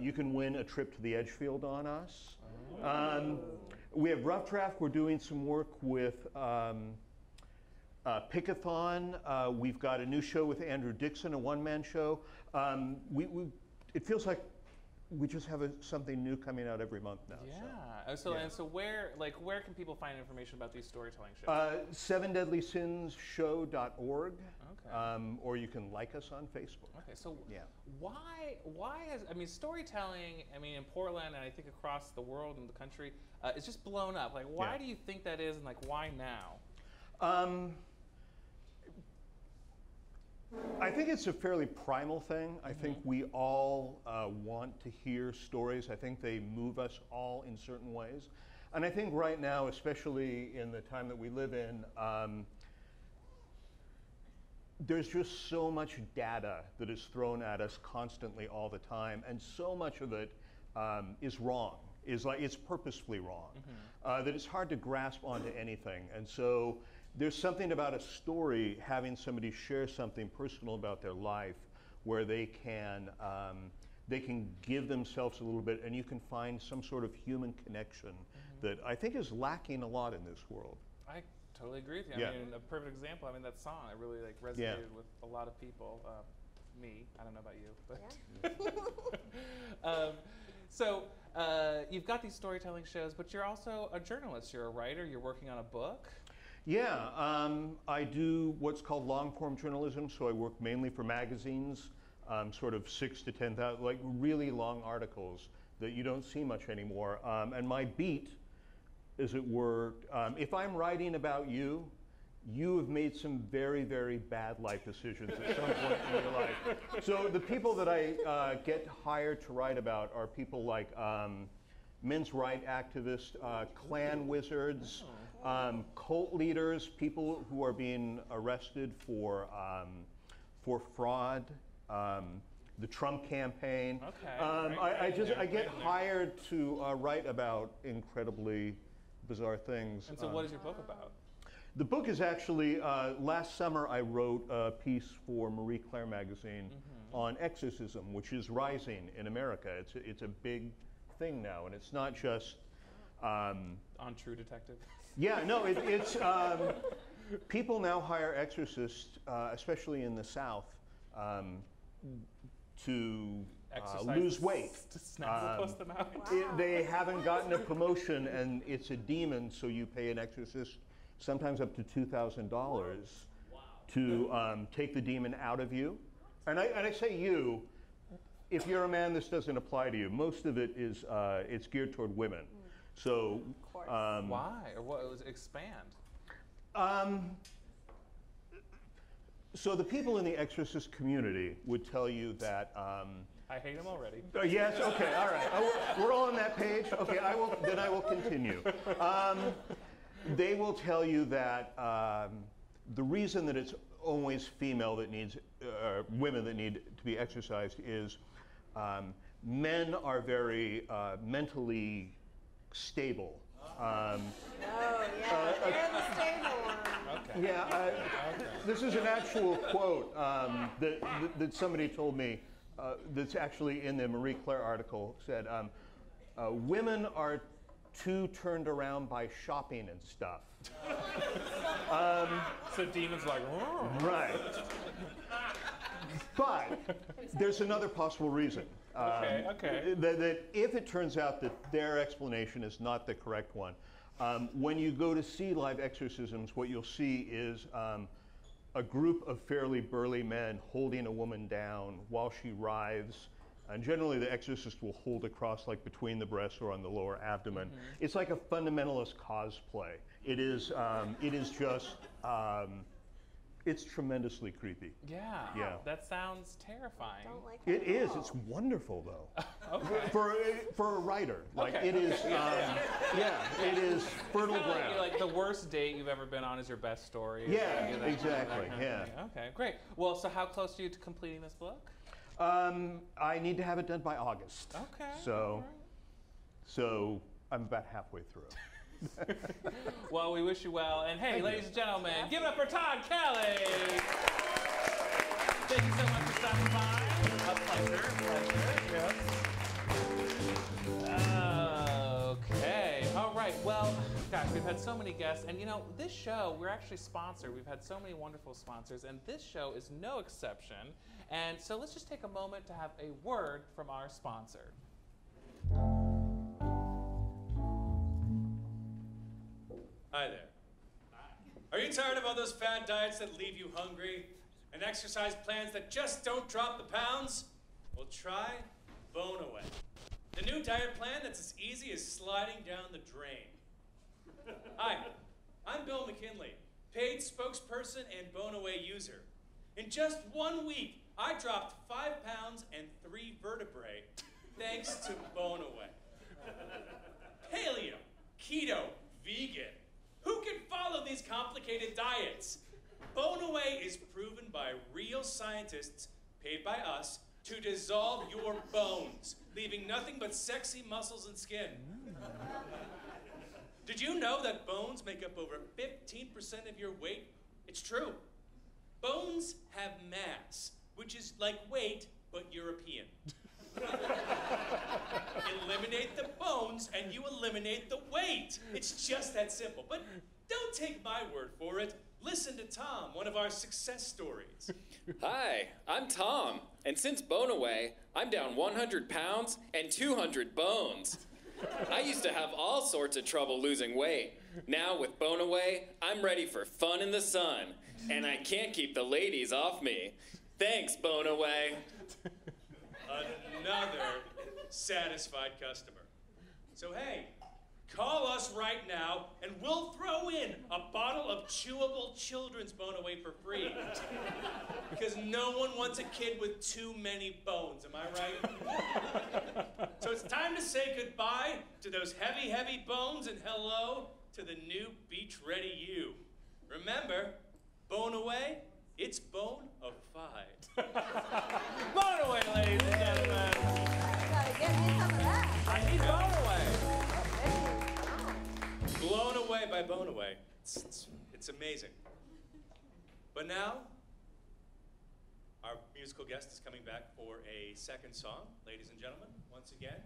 you can win a trip to the Edgefield on us. We have Rough Draft. We're doing some work with Pickathon. We've got a new show with Andrew Dixon, a one-man show. It feels like we just have something new coming out every month now. Yeah. So where can people find information about these storytelling shows? 7deadlysinsshow.org. Okay. Or you can like us on Facebook. Okay, so why has, storytelling, in Portland and I think across the world and the country, it's just blown up. Like, why do you think that is, and like, why now? I think it's a fairly primal thing. I think we all want to hear stories. I think they move us all in certain ways. And I think right now, especially in the time that we live in, there's just so much data that is thrown at us constantly all the time, and so much of it is wrong. It's purposefully wrong. That it's hard to grasp onto anything. And so there's something about a story, having somebody share something personal about their life, where they can give themselves a little bit, and you can find some sort of human connection that I think is lacking a lot in this world. I totally agree with you. Yeah. A perfect example. That song, it really resonated with a lot of people. Me, I don't know about you, but so you've got these storytelling shows, but you're also a journalist. You're a writer. You're working on a book. Yeah, I do what's called long-form journalism. So I work mainly for magazines, sort of 6 to 10,000, like really long articles that you don't see much anymore. And my beat, as it were, if I'm writing about you, you have made some very, very bad life decisions at some point in your life. So the people that I get hired to write about are people like men's rights activists, clan wizards, cult leaders, people who are being arrested for fraud, the Trump campaign. Okay. I get hired to write about incredibly bizarre things. And so what is your book about? The book is actually, last summer I wrote a piece for Marie Claire magazine on exorcism, which is rising in America. It's a big thing now, and it's not just... on True Detective? Yeah, no, it's... people now hire exorcists, especially in the South, to lose weight. To Snagglepuss them out? They haven't gotten a promotion, and it's a demon, so you pay an exorcist sometimes up to $2,000 to take the demon out of you. And I say you, if you're a man, this doesn't apply to you. Most of it is, it's geared toward women. So, why? Or what? Expand. So the people in the exorcist community would tell you that. I hate him already. Yes. Okay. All right. We're all on that page. Okay. I will continue. They will tell you that the reason that it's always female that needs, women that need to be exorcised is men are very mentally stable. Oh, yeah, they're the stable one. Okay. Yeah, this is an actual quote that somebody told me that's actually in the Marie Claire article. Said, women are too turned around by shopping and stuff. So demons like, "Whoa." Right. But there's another possible reason. Okay. That if it turns out that their explanation is not the correct one, when you go to see live exorcisms, what you'll see is a group of fairly burly men holding a woman down while she writhes. And generally, the exorcist will hold a cross like between the breasts or on the lower abdomen. Mm-hmm. It's like a fundamentalist cosplay. It is just. It's tremendously creepy. Yeah. That sounds terrifying. Don't like It that at is. all. It's wonderful, though. Okay. For a writer, like Okay. it is. It is fertile ground. Like the worst date you've ever been on is your best story. Yeah, That exactly, kind of yeah. thing. Okay, great. Well, so how close are you to completing this book? I need to have it done by August. Okay. So I'm about halfway through. Well, we wish you well. And hey, ladies and gentlemen, give it up for Todd Kelly. Thank you so much for stopping by. A pleasure. Okay. All right. Well, gosh, we've had so many guests. And you know, this show, we're actually sponsored. We've had so many wonderful sponsors. And this show is no exception. And so let's just take a moment to have a word from our sponsor. Hi there. Are you tired of all those fad diets that leave you hungry and exercise plans that just don't drop the pounds? Well, try Bone Away. The new diet plan that's as easy as sliding down the drain. Hi, I'm Bill McKinley, paid spokesperson and Bone Away user. In just 1 week, I dropped 5 pounds and 3 vertebrae thanks to Bone Away. Paleo, keto, vegan. Who can follow these complicated diets? Bone Away is proven by real scientists paid by us to dissolve your bones, leaving nothing but sexy muscles and skin. Did you know that bones make up over 15% of your weight? It's true. Bones have mass, which is like weight, but European. Eliminate the bones and you eliminate the weight. It's just that simple. But don't take my word for it. Listen to Tom, one of our success stories. Hi, I'm Tom, and since Bone Away, I'm down 100 pounds and 200 bones. I used to have all sorts of trouble losing weight. Now with Bone Away, I'm ready for fun in the sun, and I can't keep the ladies off me. Thanks, Bone Away. Another satisfied customer. So hey, call us right now and we'll throw in a bottle of chewable children's Bone Away for free. Because no one wants a kid with too many bones, am I right? So it's time to say goodbye to those heavy, heavy bones and hello to the new beach-ready you. Remember, Bone Away, it's bone of five. Bone Away, ladies and gentlemen. Gotta get me some of that. I need Bone Away. Blown away by Bone Away. It's amazing. But now, our musical guest is coming back for a second song. Ladies and gentlemen, once again,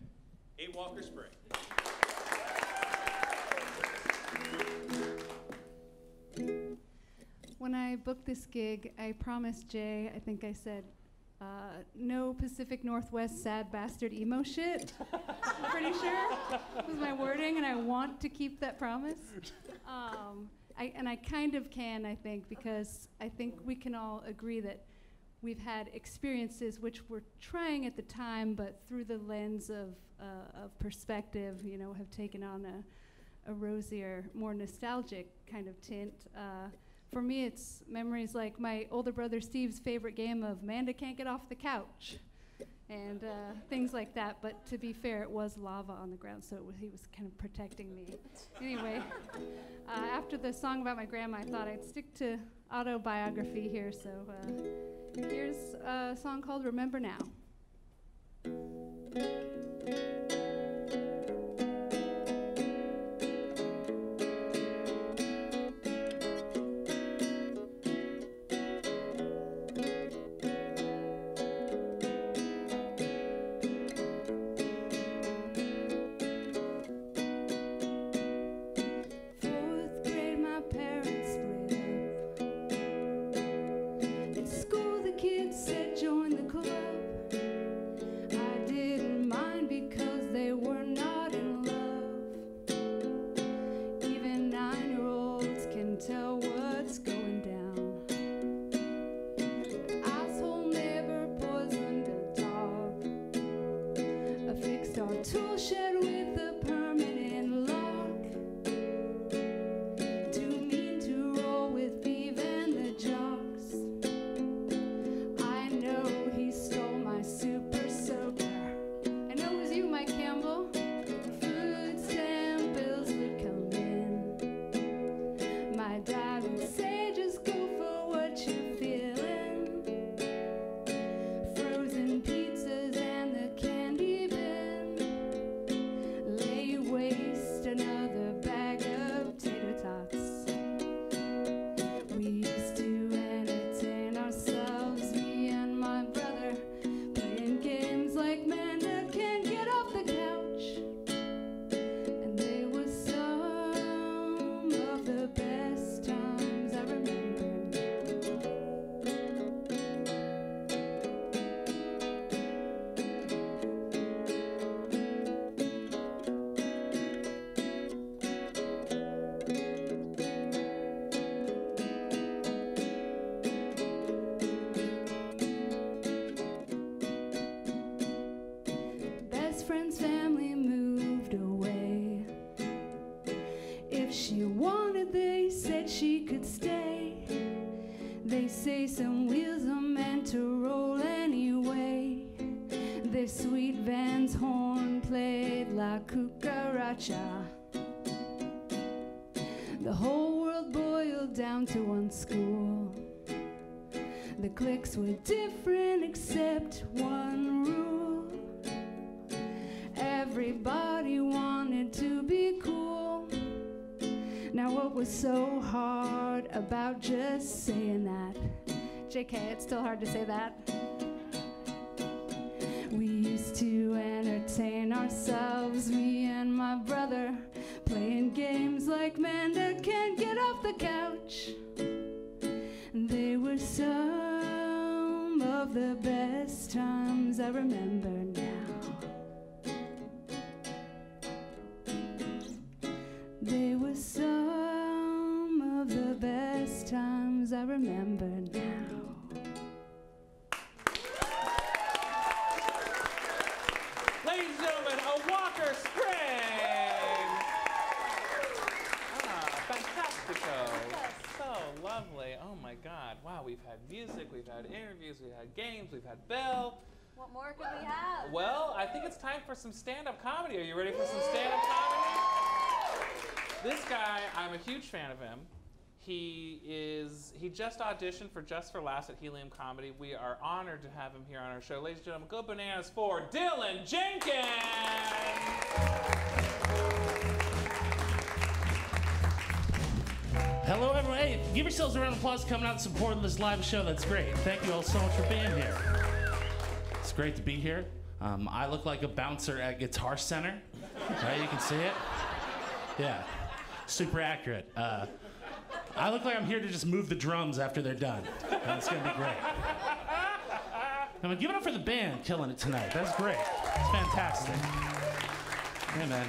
A Walker Spring. When I booked this gig, I promised Jay, I think I said, no Pacific Northwest sad bastard emo shit. I'm pretty sure was my wording, and I want to keep that promise. I kind of can, I think, because I think we can all agree that we've had experiences which we're trying at the time, but through the lens of perspective, you know, have taken on a rosier, more nostalgic kind of tint. for me, it's memories like my older brother Steve's favorite game of Amanda Can't Get Off the Couch, and things like that. But to be fair, it was lava on the ground, so he was kind of protecting me. Anyway, after the song about my grandma, I thought I'd stick to autobiography here. So here's a song called Remember Now. Some wheels are meant to roll anyway. Their sweet Van's horn played la cucaracha. The whole world boiled down to one school. The cliques were different except one rule. Everybody wanted to be cool. Now what was so hard about just saying that? JK, it's still hard to say that. We used to entertain ourselves, me and my brother, playing games like Manda Can't Get Off the Couch. They were some of the best times I remember now. They were some of the best times I remember now. Ladies and gentlemen, a Walker Spring! Fantastico. So lovely. Oh my God. Wow, we've had music, we've had interviews, we've had games, we've had Belle. What more could we have? Well, I think it's time for some stand-up comedy. Are you ready for some stand-up comedy? This guy, I'm a huge fan of him. He just auditioned for Just for Laughs at Helium Comedy. We are honored to have him here on our show. Ladies and gentlemen, go bananas for Dylan Jenkins! Hello, everyone. Hey, give yourselves a round of applause coming out and supporting this live show. That's great. Thank you all so much for being here. It's great to be here. I look like a bouncer at Guitar Center. Right, you can see it. Yeah, super accurate. I look like I'm here to just move the drums after they're done. It's gonna be great. Give it up for the band killing it tonight. That's great. It's fantastic. Yeah, man.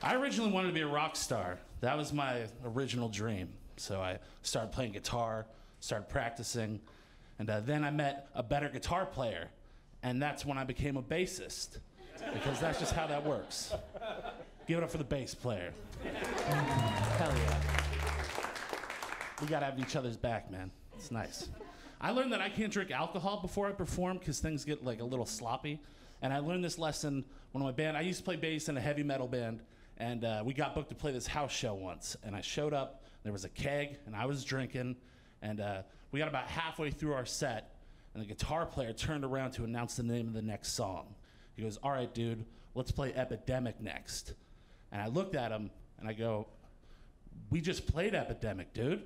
I originally wanted to be a rock star. That was my original dream. So I started playing guitar, started practicing, and then I met a better guitar player, and that's when I became a bassist, because that's just how that works. Give it up for the bass player. Hell yeah. we gotta have each other's back, man. It's nice. I learned that I can't drink alcohol before I perform because things get like a little sloppy. And I learned this lesson when my band, I used to play bass in a heavy metal band, and we got booked to play this house show once. And I showed up, there was a keg, and I was drinking, and we got about halfway through our set, and the guitar player turned around to announce the name of the next song. He goes, "All right, dude, let's play Epidemic next." And I looked at him, and I go, "We just played Epidemic, dude."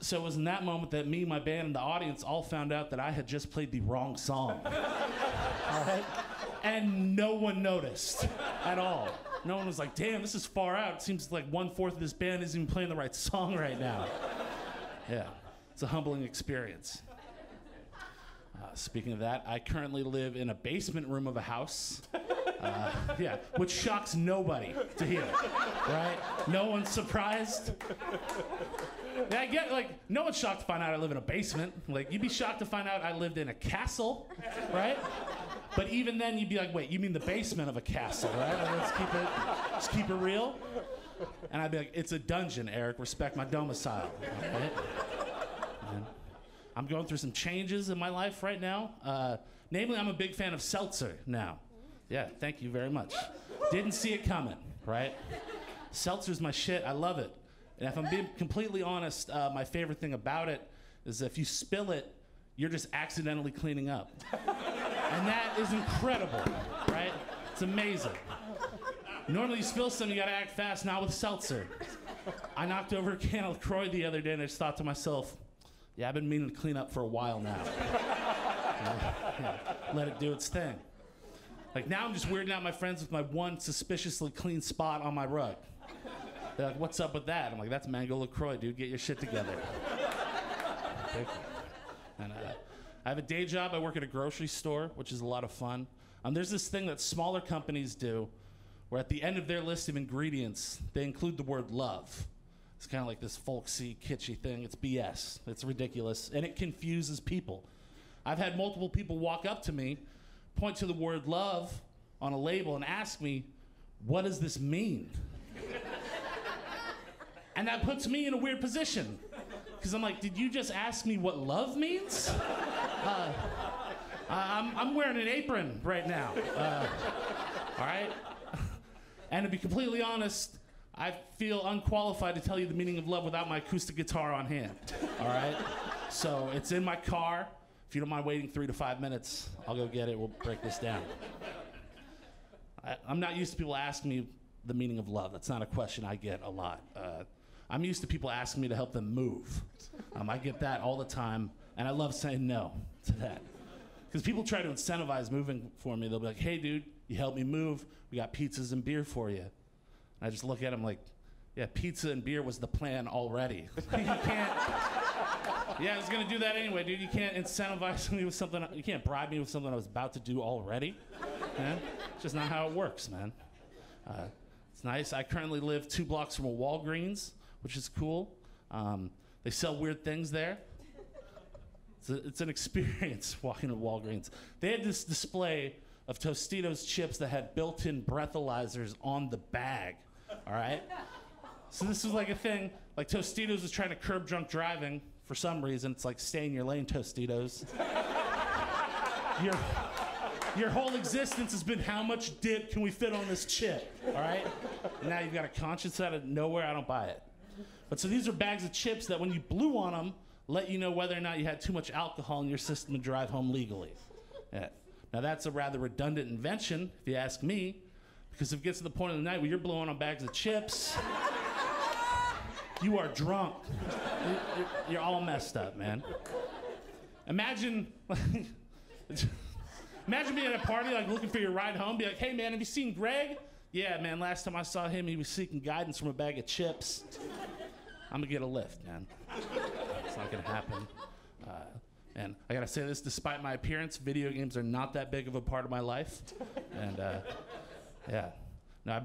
So it was in that moment that me, my band, and the audience all found out that I had just played the wrong song. All right? And no one noticed at all. No one was like, "Damn, this is far out. It seems like 1/4 of this band isn't even playing the right song right now." Yeah, it's a humbling experience. Speaking of that, I currently live in a basement room of a house. Yeah, which shocks nobody to hear, right? No one's surprised. Yeah, I get, like, no one's shocked to find out I live in a basement. Like, you'd be shocked to find out I lived in a castle, right? But even then, you'd be like, wait, you mean the basement of a castle, right? Like, let's keep it real. And I'd be like, it's a dungeon, Eric. Respect my domicile, okay? And I'm going through some changes in my life right now. Namely, I'm a big fan of seltzer now. Yeah, thank you very much. Didn't see it coming, right? Seltzer's my shit. I love it. And if I'm being completely honest, my favorite thing about it is if you spill it, you're just accidentally cleaning up. And that is incredible, right? It's amazing. Normally you spill something, you gotta act fast, not with seltzer. I knocked over a can of LaCroix the other day and I just thought to myself, yeah, I've been meaning to clean up for a while now. Yeah, let it do its thing. Like now I'm just weirding out my friends with my one suspiciously clean spot on my rug. They're like, what's up with that? I'm like, that's mango LaCroix, dude. Get your shit together. And I have a day job. I work at a grocery store, which is a lot of fun. There's this thing that smaller companies do where at the end of their list of ingredients, they include the word love. It's kind of like this folksy, kitschy thing. It's BS. It's ridiculous. And it confuses people. I've had multiple people walk up to me, point to the word love on a label and ask me, what does this mean? And that puts me in a weird position. Because I'm like, did you just ask me what love means? I'm wearing an apron right now. All right? And to be completely honest, I feel unqualified to tell you the meaning of love without my acoustic guitar on hand. All right? So it's in my car. If you don't mind waiting 3 to 5 minutes, I'll go get it. We'll break this down. I'm not used to people asking me the meaning of love. That's not a question I get a lot. I'm used to people asking me to help them move. I get that all the time, and I love saying no to that. Because people try to incentivize moving for me. They'll be like, hey, dude, you help me move. We got pizzas and beer for you. And I just look at them like, yeah, pizza and beer was the plan already. You can't, yeah, I was going to do that anyway, dude. You can't incentivize me with something, you can't bribe me with something I was about to do already. Man. It's just not how it works, man. It's nice. I currently live 2 blocks from a Walgreens, which is cool. They sell weird things there. It's an experience walking to Walgreens. They had this display of Tostitos chips that had built-in breathalyzers on the bag, all right? So this was like a thing, like Tostitos was trying to curb drunk driving for some reason. It's like stay in your lane, Tostitos. Your whole existence has been how much dip can we fit on this chip, all right? And now you've got a conscience out of nowhere, I don't buy it. But so these are bags of chips that when you blew on them, let you know whether or not you had too much alcohol in your system to drive home legally. Yeah. Now that's a rather redundant invention, if you ask me, because if it gets to the point of the night where you're blowing on bags of chips, you are drunk. You're all messed up, man. Imagine being at a party, like looking for your ride home, be like, hey man, have you seen Greg? Yeah, man, last time I saw him, he was seeking guidance from a bag of chips. I'm gonna get a lift, man. It's not gonna happen. And I gotta say this, despite my appearance, video games are not that big of a part of my life. And yeah. No, I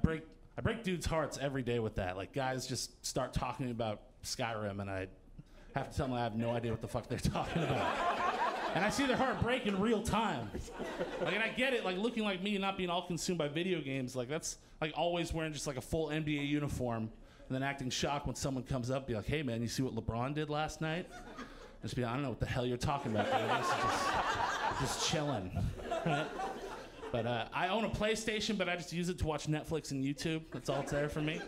break dudes' hearts every day with that. Like guys just start talking about Skyrim and I have to tell them I have no idea what the fuck they're talking about. And I see their heart break in real time. Like, and I get it, like looking like me and not being all consumed by video games, like that's like always wearing just like a full NBA uniform and then acting shocked when someone comes up, be like, hey man, you see what LeBron did last night? And just be like, I don't know what the hell you're talking about, dude. This is just chilling. Right? But I own a PlayStation, but I just use it to watch Netflix and YouTube. That's all it's there for me.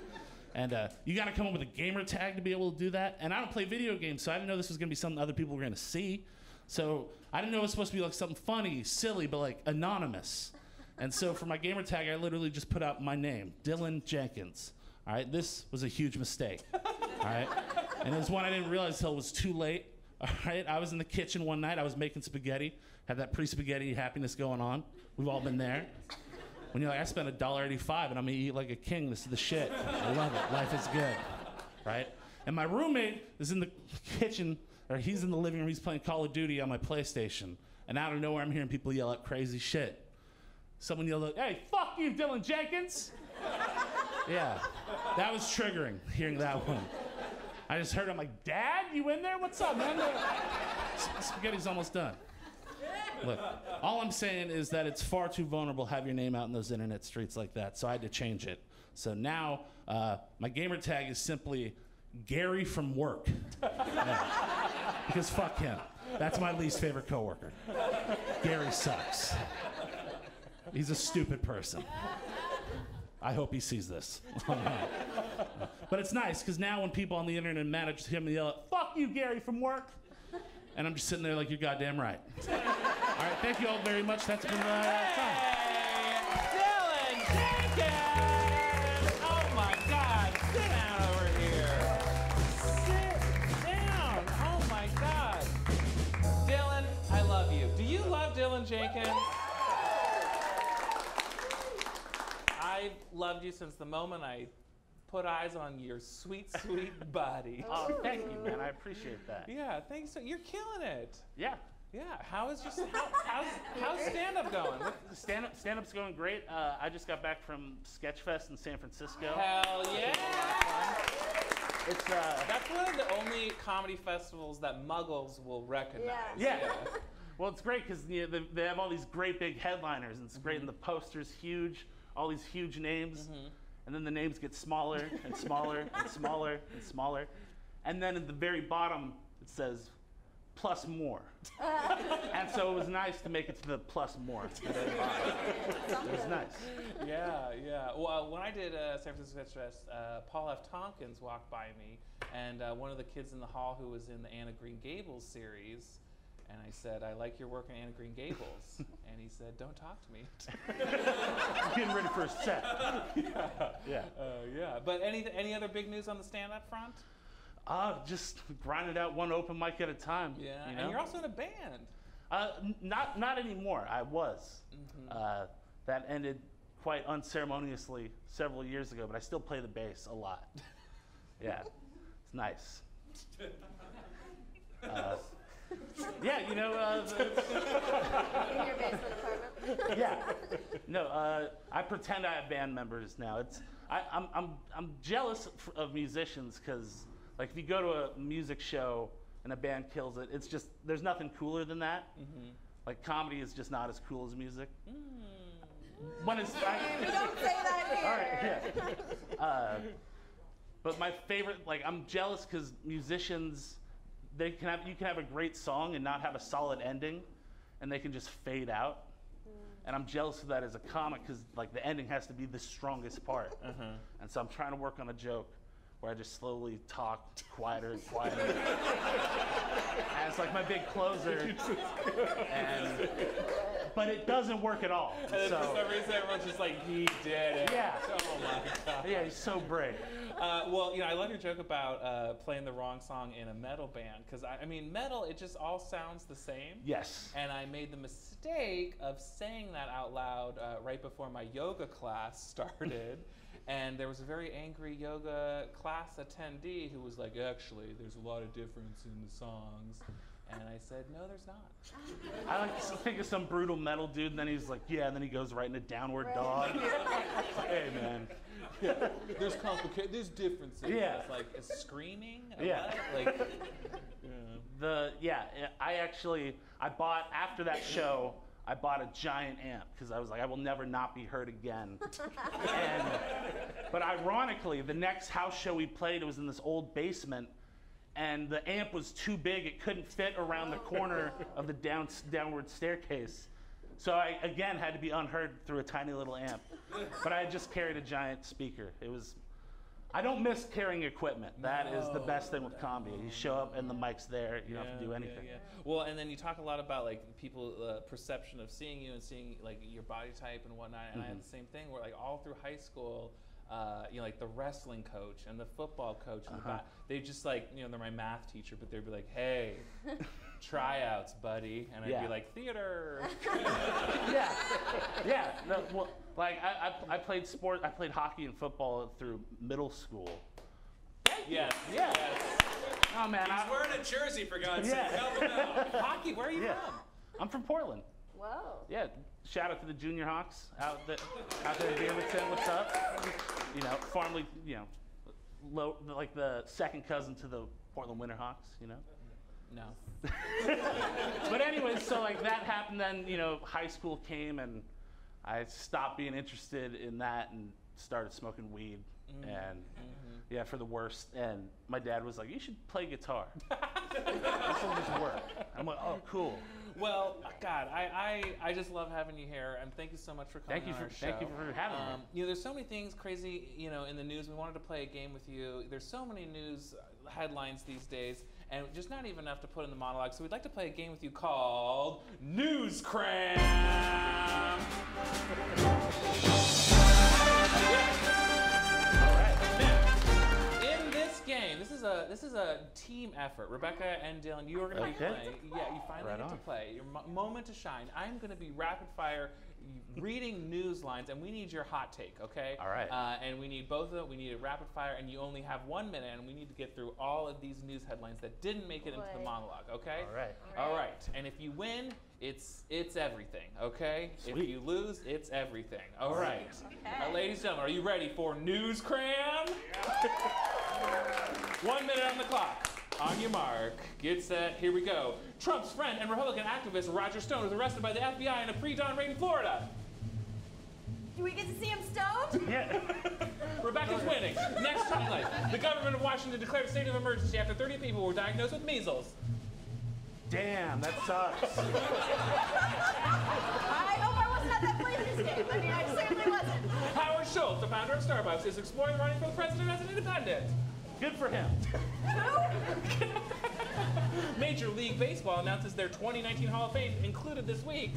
And you gotta come up with a gamer tag to be able to do that. And I don't play video games, so I didn't know this was gonna be something other people were gonna see. So I didn't know it was supposed to be like something funny, silly, but like anonymous. And so for my gamer tag, I literally just put out my name, Dylan Jenkins. All right, this was a huge mistake. All right, and it was one I didn't realize until it was too late. All right, I was in the kitchen one night, I was making spaghetti, had that pre-spaghetti happiness going on. We've all been there. When you're like, I spent $1.85 and I'm gonna eat like a king, this is the shit. I love it, life is good, right? And my roommate is in the kitchen, or he's in the living room, he's playing Call of Duty on my PlayStation. And out of nowhere, I'm hearing people yell out crazy shit. Someone yelled out, hey, fuck you, Dylan Jenkins. Yeah, that was triggering, hearing that one. I just heard, I'm like, Dad, you in there? What's up, man? Spaghetti's almost done. Look, all I'm saying is that it's far too vulnerable to have your name out in those internet streets like that, so I had to change it. So now, my gamer tag is simply Gary from work. Yeah. Because fuck him. That's my least favorite coworker. Gary sucks. He's a stupid person. I hope he sees this. But it's nice, because now when people on the internet manage to hear me yell, fuck you, Gary from work, and I'm just sitting there like, you're goddamn right. All right, thank you all very much. That's been time. Dylan Jenkins! Oh my God, sit down over here. Sit down. Oh my God. Dylan, I love you. Do you love Dylan Jenkins? I've loved you since the moment I put eyes on your sweet, sweet body. Oh, thank you, man. I appreciate that. Yeah, thanks. You're killing it. Yeah. Yeah. How's stand-up going? Stand-up's going great. I just got back from Sketchfest in San Francisco. Hell yeah! It's that's one of the only comedy festivals that Muggles will recognize. Yeah. Well, it's great because they have all these great big headliners, and it's great, and the poster's huge, all these huge names. And then the names get smaller and smaller and smaller and smaller. And then at the very bottom, it says, plus more. And so it was nice to make it to the plus more. It was nice. Yeah. Well, when I did San Francisco Fest, Paul F. Tompkins walked by me, and one of the kids in the hall who was in the Anna Green Gables series, and I said, I like your work on Anna Green Gables. And he said, don't talk to me. Getting ready for a set. Yeah. But any other big news on the stand-up front? Just grinding out one open mic at a time. Yeah, you know? And you're also in a band. Not anymore. I was. That ended quite unceremoniously several years ago, but I still play the bass a lot. Yeah, it's nice. Yeah, you know. In your basement apartment. Yeah. No, I pretend I have band members now. I'm jealous of musicians because, like, if you go to a music show and a band kills it, it's just there's nothing cooler than that. Like, comedy is just not as cool as music. When it's we don't say that here. All right. Yeah. But my favorite, like, I'm jealous because musicians. You can have a great song and not have a solid ending, and they can just fade out. And I'm jealous of that as a comic because, like, the ending has to be the strongest part. And so I'm trying to work on a joke where I just slowly talk quieter and quieter. And it's like my big closer. But it doesn't work at all. And then for some reason, everyone's just like, he did it. Yeah. Oh my God. Yeah, he's so brave. Well, you know, I love your joke about playing the wrong song in a metal band, because I mean, metal, it just all sounds the same. Yes. And I made the mistake of saying that out loud right before my yoga class started. And there was a very angry yoga class attendee who was like, actually, there's a lot of difference in the songs. And I said, no, there's not. I like to think of some brutal metal dude, and then he's like, yeah, and then he goes right into downward dog. It's like, hey, man. Yeah. There's differences. Yeah. It's like, is screaming? Yeah. Like, I bought, after that show, I bought a giant amp because I was like, I will never not be heard again. But ironically, the next house show we played, it was in this old basement, and the amp was too big. It couldn't fit around the corner of the downward staircase. So I, again, had to be unheard through a tiny little amp. But I had just carried a giant speaker. It was, I don't miss carrying equipment. That is the best thing with comedy. You show up and the mic's there. You don't have to do anything. Well, and then you talk a lot about like people perception of seeing you and seeing like your body type and whatnot. And I had the same thing where like all through high school, you know, like the wrestling coach and the football coach and they just like, you know, they're my math teacher, but they'd be like, hey, tryouts, buddy. And I'd be like, theater. No, well, like I played sport. I played hockey and football through middle school. Yes. Oh man, He's wearing a jersey for God's sake. Help him out. Hockey. Where are you from? I'm from Portland. Whoa. Yeah. Shout out to the Junior Hawks out there in Beaverton. What's up? You know, formerly, you know, like the second cousin to the Portland Winterhawks. You know. No. But anyways, so like that happened. Then you know, high school came and I stopped being interested in that and started smoking weed. And yeah, for the worst. And my dad was like, "You should play guitar. This will just work." I'm like, "Oh, cool." Well, God, I just love having you here, and thank you so much for coming on our show. Thank you for having me. You know, there's so many things crazy, you know, in the news. We wanted to play a game with you. There's so many news headlines these days, and just not even enough to put in the monologue. So we'd like to play a game with you called News Cram. This is a team effort. Rebecca and Dylan, you are going to be playing. Yeah, you finally get to play. Your moment to shine. I'm going to be rapid fire reading news lines, and we need your hot take, okay? All right. And we need both of them. We need a rapid fire, and you only have 1 minute, and we need to get through all of these news headlines that didn't make it into the monologue, okay? All right. All right. And if you win, it's everything, okay? Sweet. If you lose, it's everything. All right. Okay. Ladies and gentlemen, are you ready for News Cram? 1 minute on the clock. On your mark, get set, here we go. Trump's friend and Republican activist Roger Stone was arrested by the FBI in a pre-dawn raid in Florida. Do we get to see him stoned? Yeah. Rebecca's winning. Next highlight. The government of Washington declared a state of emergency after 30 people were diagnosed with measles. Damn, that sucks. I hope I wasn't at that Blazers game. I mean, I certainly wasn't. Howard Schultz, the founder of Starbucks, is exploring running for the president as an independent. Good for him. Who? Major League Baseball announces their 2019 Hall of Fame included this week.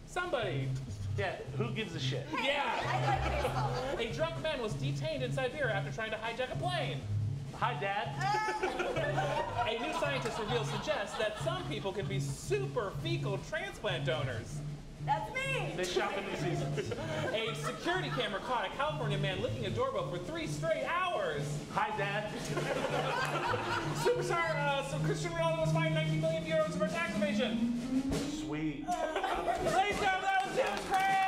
Somebody. Yeah, who gives a shit? Yeah. I like baseball. A drunk man was detained in Siberia after trying to hijack a plane. Hi, Dad. A new scientist reveal suggests that some people can be super fecal transplant donors. That's me. They shop in the seasons. A security camera caught a California man licking a doorbell for 3 straight hours. Hi, Dad. Superstar Cristiano Ronaldo was fined 19 million euros for tax evasion. Sweet. Ladies and gentlemen, that was News Cram!